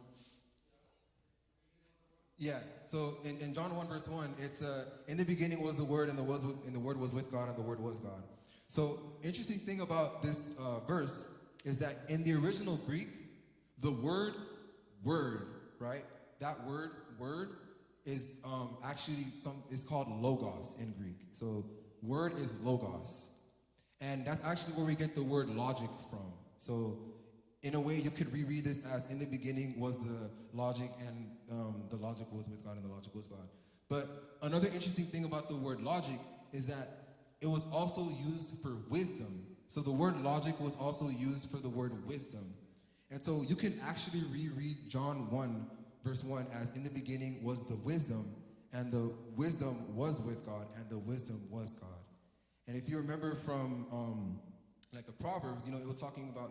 Yeah. So in John 1 verse 1, it's in the beginning was the Word, and the Word was with God, and the Word was God. So interesting thing about this verse is that in the original Greek, the word right? That word is actually is called logos in Greek. So word is logos. And that's actually where we get the word logic from. So in a way, you could reread this as in the beginning was the logic, and the logic was with God, and the logic was God. But another interesting thing about the word logic is that it was also used for wisdom. So the word logic was also used for the word wisdom. And so you can actually reread John 1 verse 1 as in the beginning was the wisdom, and the wisdom was with God, and the wisdom was God. And if you remember from like the Proverbs, it was talking about,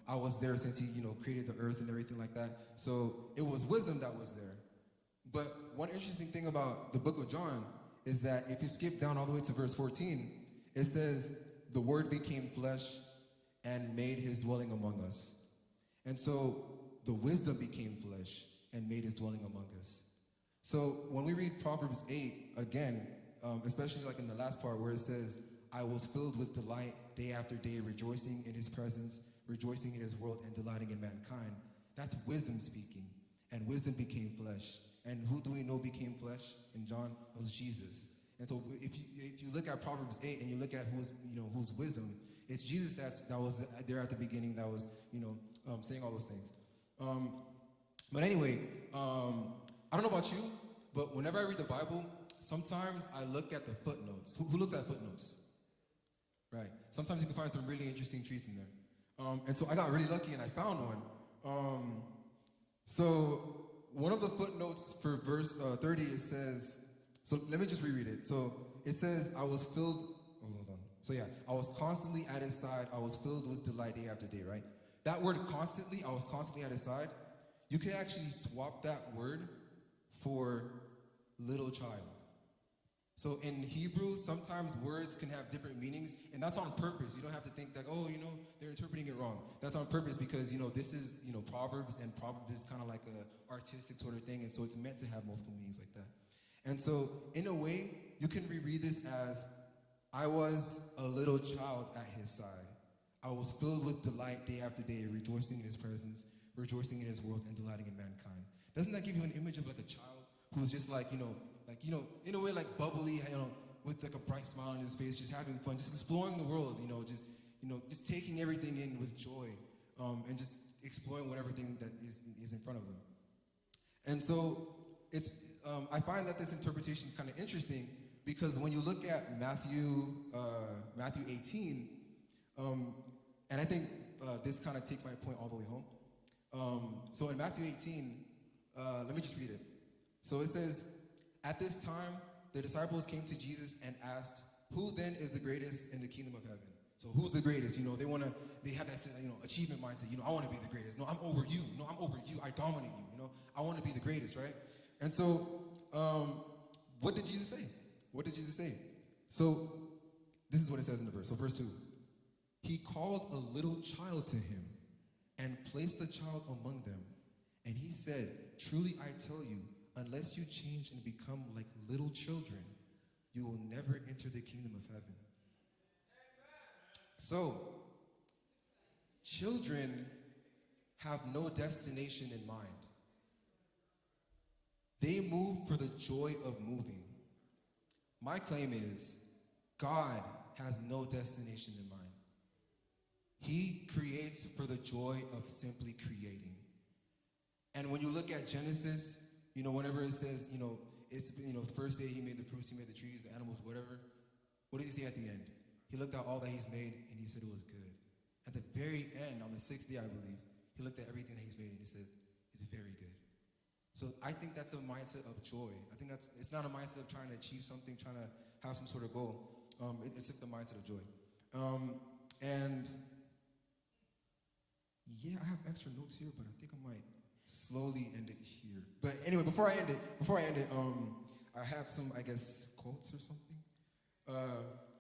I was there since he, created the earth and everything like that. So it was wisdom that was there. But one interesting thing about the book of John is that if you skip down all the way to verse 14, it says, the Word became flesh and made his dwelling among us. And so the wisdom became flesh and made his dwelling among us. So when we read Proverbs 8 again, especially like in the last part where it says, I was filled with delight day after day, rejoicing in his presence, rejoicing in his world, and delighting in mankind. That's wisdom speaking. And wisdom became flesh. And who do we know became flesh in John? It was Jesus. And so if you look at Proverbs 8 and you look at who's wisdom, It's Jesus that was there at the beginning that was, saying all those things. But anyway, I don't know about you, but whenever I read the Bible, sometimes I look at the footnotes. Who looks at footnotes? Right. Sometimes you can find some really interesting treats in there. And so I got really lucky and I found one. So one of the footnotes for verse 30, it says, so let me just reread it. So it says, I was filled, hold on. So yeah, I was constantly at his side. I was filled with delight day after day, right? That word constantly, I was constantly at his side. You could actually swap that word for little child. So in Hebrew, sometimes words can have different meanings, and that's on purpose. You don't have to think that, they're interpreting it wrong. That's on purpose because, this is, Proverbs, and Proverbs is kind of like a artistic sort of thing, and so it's meant to have multiple meanings like that. And so, in a way, you can reread this as, I was a little child at his side. I was filled with delight day after day, rejoicing in his presence, rejoicing in his world, and delighting in mankind. Doesn't that give you an image of like a child who's just like, in a way like bubbly, with like a bright smile on his face, just having fun, just exploring the world, just taking everything in with joy, and just exploring whatever thing that is in front of them. And so I find that this interpretation is kind of interesting because when you look at Matthew 18, and I think this kind of takes my point all the way home. So in Matthew 18, let me just read it. So it says, at this time, the disciples came to Jesus and asked, who then is the greatest in the kingdom of heaven? So who's the greatest? They have that, achievement mindset. I want to be the greatest. No, I'm over you. No, I'm over you. I dominate you. I want to be the greatest, right? And so, what did Jesus say? What did Jesus say? So, this is what it says in the verse. So, verse 2. He called a little child to him and placed the child among them. And he said, truly I tell you, unless you change and become like little children, you will never enter the kingdom of heaven. So, children have no destination in mind. They move for the joy of moving. My claim is, God has no destination in mind. He creates for the joy of simply creating. And when you look at Genesis, whenever it says, it's, the first day he made the fruits, he made the trees, the animals, whatever, what does he say at the end? He looked at all that he's made and he said it was good. At the very end, on the sixth day, I believe, he looked at everything that he's made and he said, it's very good. So I think that's a mindset of joy. I think it's not a mindset of trying to achieve something, trying to have some sort of goal. It's the mindset of joy. And yeah, I have extra notes here, but I think I might slowly end it here. But anyway, before I end it, I had some, I guess, quotes or something.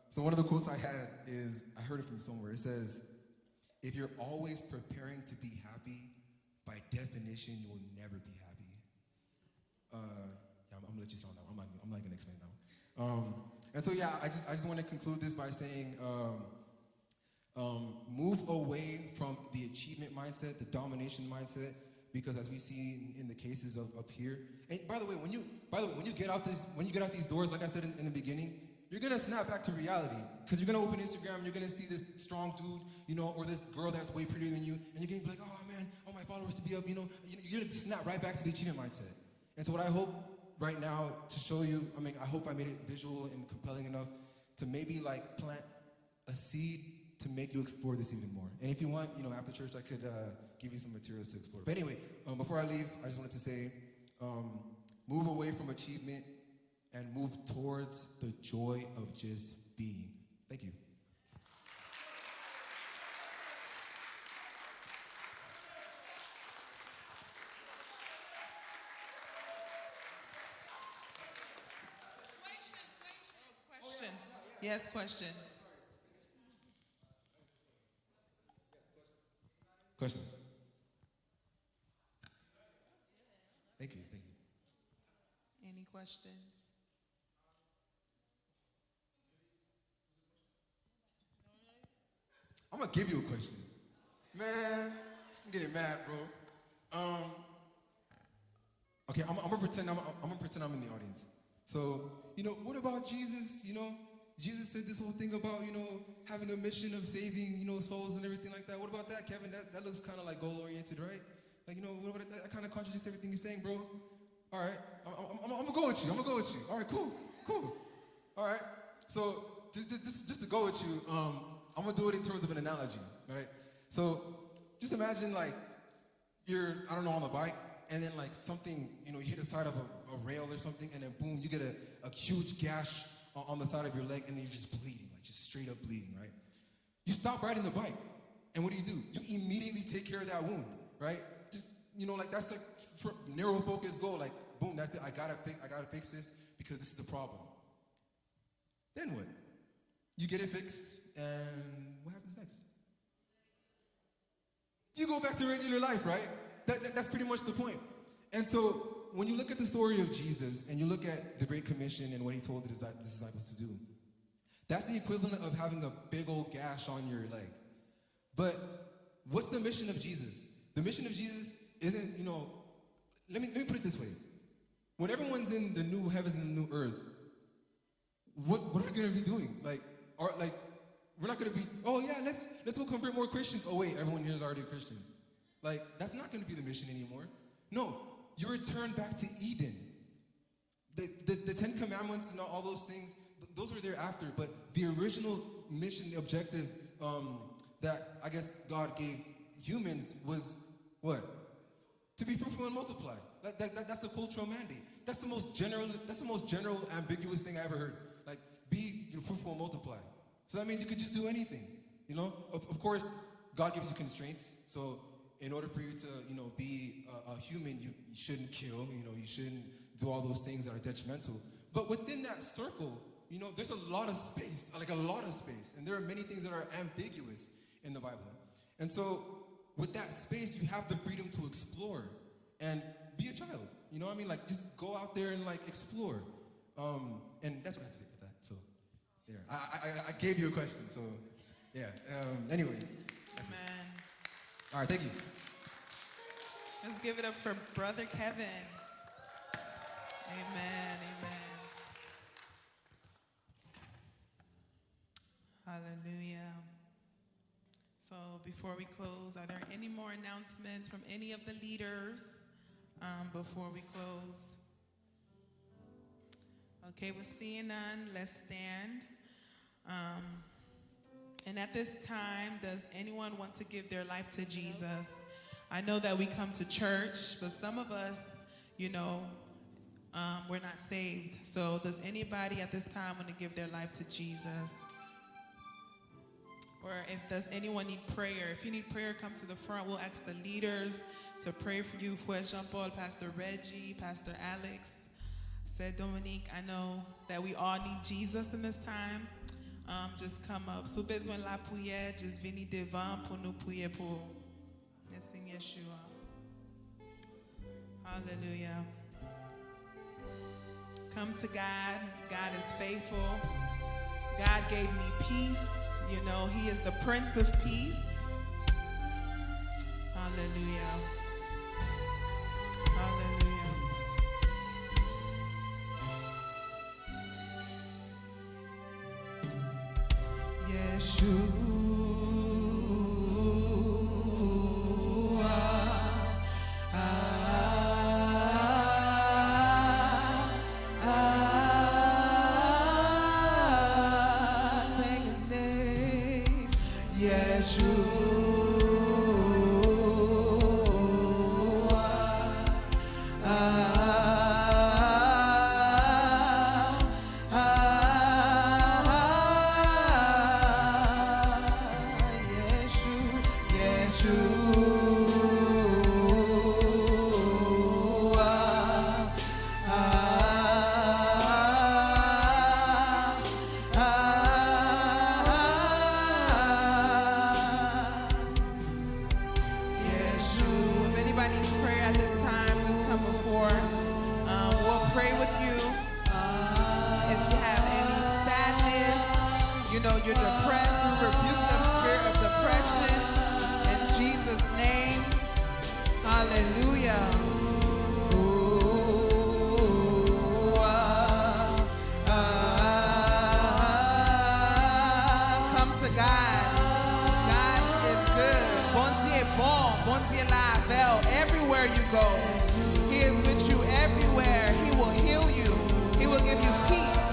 So one of the quotes I had is, I heard it from somewhere. It says, if you're always preparing to be happy, by definition, you will never be happy. I'm gonna let you sound that one. I'm not gonna explain that one. And so yeah, I just want to conclude this by saying, move away from the achievement mindset, the domination mindset, because as we see in the cases of up here, and by the way, when you get out these doors, like I said in the beginning, you're gonna snap back to reality, because you're gonna open Instagram, you're gonna see this strong dude, or this girl that's way prettier than you, and you're gonna be like, oh man, all my followers to be up, you're gonna snap right back to the achievement mindset. And so what I hope right now to show you, I hope I made it visual and compelling enough to maybe like plant a seed to make you explore this even more. And if you want, after church, I could give you some materials to explore. But anyway, before I leave, I just wanted to say, move away from achievement and move towards the joy of just being. Thank you. Question. Yes, question. Questions? Thank you. Any questions? I'm gonna give you a question. Man, I'm getting mad, bro. Okay, I'm gonna pretend I'm in the audience. So, what about Jesus? Jesus said this whole thing about, having a mission of saving, souls and everything like that. What about that, Kevin? That looks kind of like goal-oriented, right? Like, what about that kind of contradicts everything he's saying, bro. All right, I'm gonna go with you. All right, cool. All right, so just to go with you, I'm gonna do it in terms of an analogy, right? So just imagine like you're, I don't know, on the bike, and then like something, you hit the side of a rail or something, and then boom, you get a huge gash on the side of your leg, and then you're just bleeding, like just straight up bleeding, right? You stop riding the bike, and what do? You immediately take care of that wound, right? Just, like that's like narrow focus goal, like boom, that's it. I gotta fix this because this is a problem. Then what? You get it fixed, and what happens next? You go back to regular life, right? That's pretty much the point. And so when you look at the story of Jesus and you look at the Great Commission and what he told the disciples to do, that's the equivalent of having a big old gash on your leg. But what's the mission of Jesus? The mission of Jesus isn't, let me put it this way. When everyone's in the new heavens and the new earth, what are we gonna be doing? We're not gonna be, oh yeah, let's go convert more Christians. Oh wait, everyone here is already a Christian. That's not gonna be the mission anymore. No, you return back to Eden. The Ten Commandments and all those things, those were there after, but the original mission, the objective that I guess God gave humans was what? To be fruitful and multiply. That's the cultural mandate. That's the most general, ambiguous thing I ever heard. Be fruitful and multiply. So that means you could just do anything. Of course, God gives you constraints. So in order for you to, be a human, you shouldn't kill. You shouldn't do all those things that are detrimental. But within that circle, there's a lot of space, and there are many things that are ambiguous in the Bible. And so with that space, you have the freedom to explore and be a child. Just go out there and explore. And that's what I have to say about that. So there, I gave you a question. So yeah. Anyway. That's it. Amen. All right. Thank you. Let's give it up for Brother Kevin. Amen. Hallelujah. So before we close, are there any more announcements from any of the leaders before we close? Okay, we're seeing none. Let's stand. And at this time, does anyone want to give their life to Jesus? I know that we come to church, but some of us, we're not saved. So does anybody at this time want to give their life to Jesus? Or does anyone need prayer? If you need prayer, come to the front. We'll ask the leaders to pray for you. Fouet Jean-Paul, Pastor Reggie, Pastor Alex, said Dominique. I know that we all need Jesus in this time. Just come up. Sous besoin la prière, just venez devant pour nous prier pour le Seigneur Yeshua. Hallelujah. Come to God. God is faithful. God gave me peace. He is the Prince of Peace. Hallelujah. Hallelujah. Sing his name, Yeshua. You're depressed, we rebuke the spirit of depression in Jesus' name. Hallelujah. Ooh, go. He is with you everywhere. He will heal you. He will give you peace.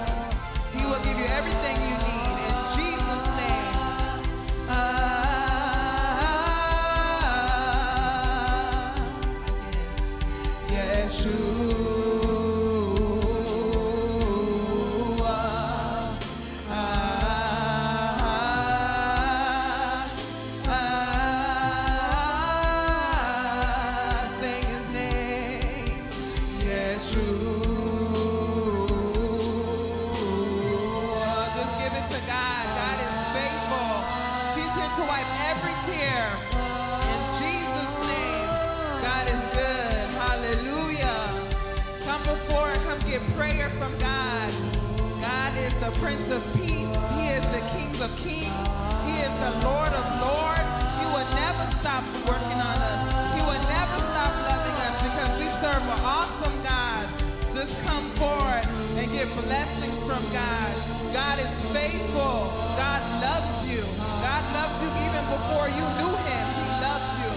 He will give you everything you need in Jesus' name. Sing his name, Yeshua. Just give it to God. God is faithful. He's here to wipe every tear. In Jesus' name, God is good. Hallelujah. Come before and come get prayer from God. God is the Prince of Peace. He is the King of Kings. He is the Lord of Lords. He will never stop working on us. He will never stop loving us because we serve an awesome God. Just come forward and get blessings from God. God is faithful. God loves you. God loves you even before you knew him. He loves you.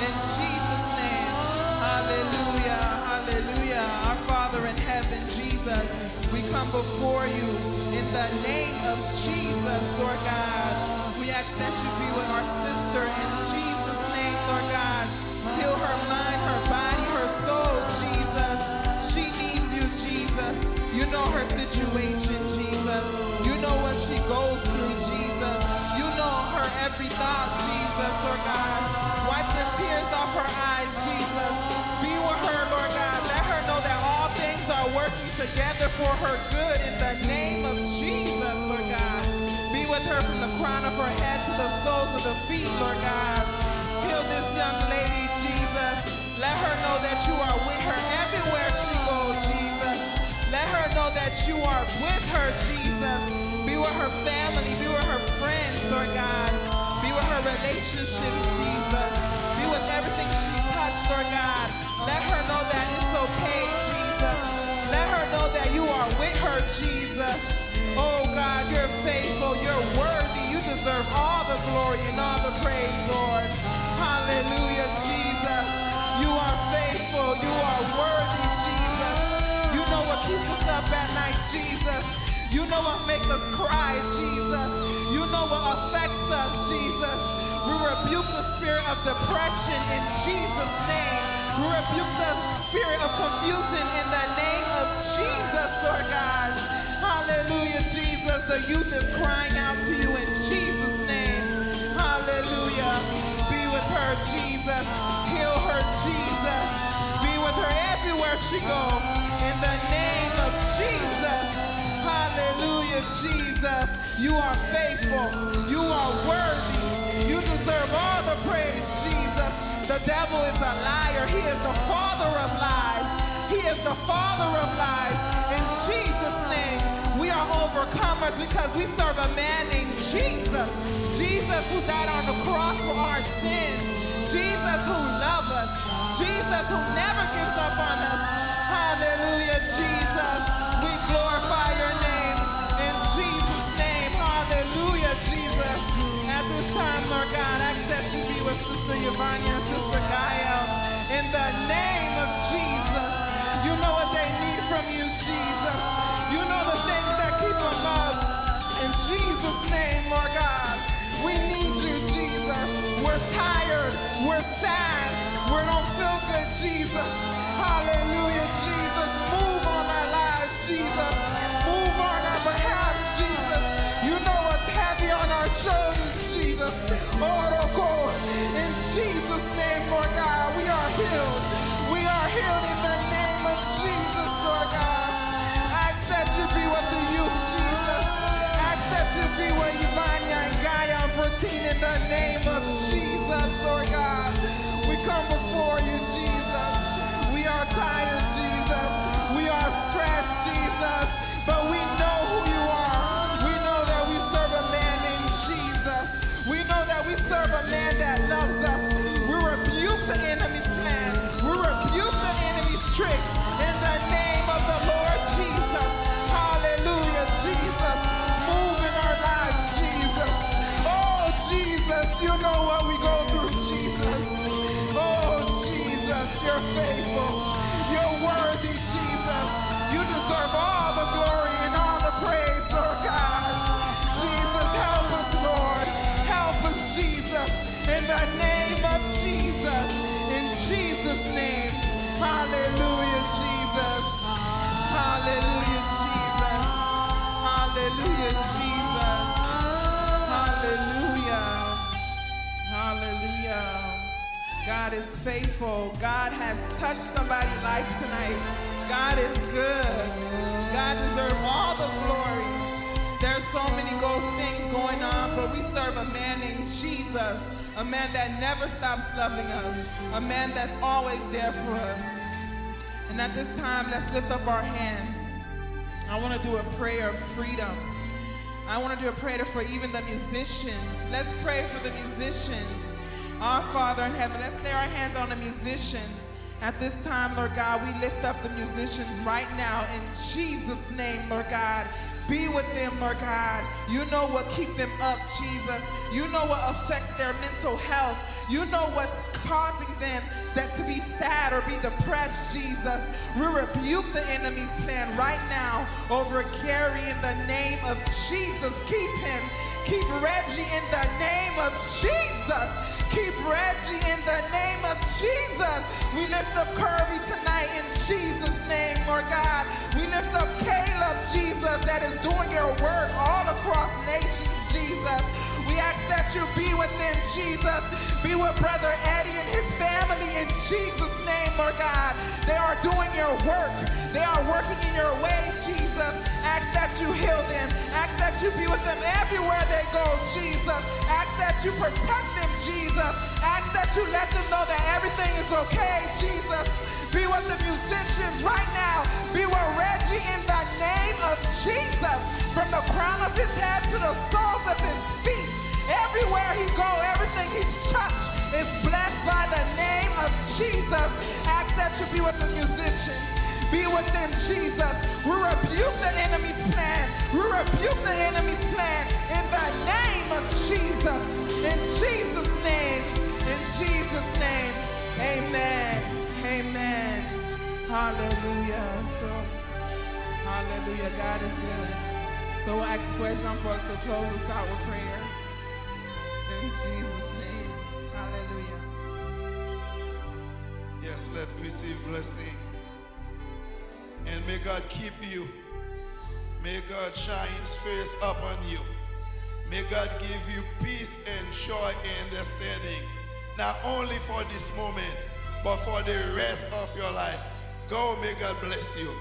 In Jesus' name. Hallelujah. Hallelujah. Our Father in heaven, Jesus, we come before you in the name of Jesus, Lord God. We ask that you be with our sister in Jesus' name, Lord God. Heal her mind, her body, her soul, Jesus. She needs you, Jesus. You know her situation, Jesus. You know what she goes through, Jesus. You know her every thought, Jesus, Lord God. Wipe the tears off her eyes, Jesus. Be with her, Lord God. Let her know that all things are working together for her good in the name of Jesus, Lord God. Be with her from the crown of her head to the soles of the feet, Lord God. Heal this young lady, Jesus. Let her know that you are with her everywhere she goes, Jesus. Let her know that you are with her, Jesus. Be with her family. Be with her friends, Lord God. Be with her relationships, Jesus. Be with everything she touched, Lord God. Let her know that it's okay, Jesus. Let her know that you are with her, Jesus. Oh God, you're faithful. You're worthy. You deserve all the glory and all the praise, Lord. Hallelujah, Jesus. You are faithful. You are worthy, Jesus. You know what keeps us up at night, Jesus. You know what makes us cry, Jesus. You know what affects us, Jesus. We rebuke the spirit of depression in Jesus' name. We rebuke the spirit of confusion in the name of Jesus, Lord God. Hallelujah, Jesus. The youth is crying out to you in Jesus' name. Hallelujah. Be with her, Jesus. Heal her, Jesus. Be with her everywhere she goes. In the name of Jesus. Hallelujah, Jesus. You are faithful. You are worthy. You deserve all the praise, Jesus. The devil is a liar. He is the father of lies. He is the father of lies. In Jesus' name, we are overcomers because we serve a man named Jesus. Jesus who died on the cross for our sins. Jesus who loves us. Jesus who never gives up on us. Hallelujah, Jesus. We glorify your name in Jesus' name. Hallelujah, Jesus. At this time, Lord God, I ask that you be with Sister Yvonne and Sister Gaia. In the name of Jesus. You know what they need from you, Jesus. You know the things that keep them up. In Jesus' name, Lord God. We need you, Jesus. We're tired. We're sad. We don't feel good, Jesus. Hallelujah, Jesus. Move on our lives, Jesus. Move on our behalf, Jesus. You know what's heavy on our shoulders, Jesus. In Jesus' name, Lord God, we are healed. We are healed in the name of Jesus, Lord God. I ask that you be with the youth, Jesus. I ask that you be with Ivania and Gaia and Bertine in the name of Jesus, Lord God. We come before you, Jesus. is faithful. God has touched somebody's life tonight. God is good. God deserves all the glory. There's so many good things going on, but we serve a man named Jesus, a man that never stops loving us, a man that's always there for us. And at this time, let's lift up our hands. I want to do a prayer of freedom. I want to do a prayer for even the musicians. Let's pray for the musicians. Our Father in heaven, let's lay our hands on the musicians. At this time, Lord God, we lift up the musicians right now in Jesus' name, Lord God. Be with them, Lord God. You know what keeps them up, Jesus. You know what affects their mental health. You know what's causing them to be sad or be depressed, Jesus. We rebuke the enemy's plan right now over Gary in the name of Jesus. Keep him. Keep Reggie in the name of Jesus. Keep Reggie in the name of Jesus. We lift up Kirby tonight in Jesus' name, Lord God. We lift up Caleb, Jesus, that is doing your work all across nations, Jesus. We ask that you be with them, Jesus. Be with Brother Eddie and his family in Jesus' name, Lord God. They are doing your work. They are working in your way, Jesus. Ask that you heal them. Ask that you be with them everywhere they go, Jesus. Ask that you protect them, Jesus. Ask that you let them know that everything is okay, Jesus. Be with the musicians right now. Be with Reggie in the name of Jesus. From the crown of his head to the soles of his feet. Everywhere he go, everything he's touched is blessed by the name of Jesus. Ask that you be with the musicians. Be with them, Jesus. We rebuke the enemy's plan. We rebuke the enemy's plan in the name of Jesus. In Jesus' name. In Jesus' name. Amen. Amen. Hallelujah. So, hallelujah. God is good. So we'll ask for Jean-Paul to close us out with prayer. In Jesus' name. Hallelujah. Yes, let me receive blessing. And may God keep you. May God shine his face upon you. May God give you peace and joy and understanding. Not only for this moment, but for the rest of your life. Go, may God bless you.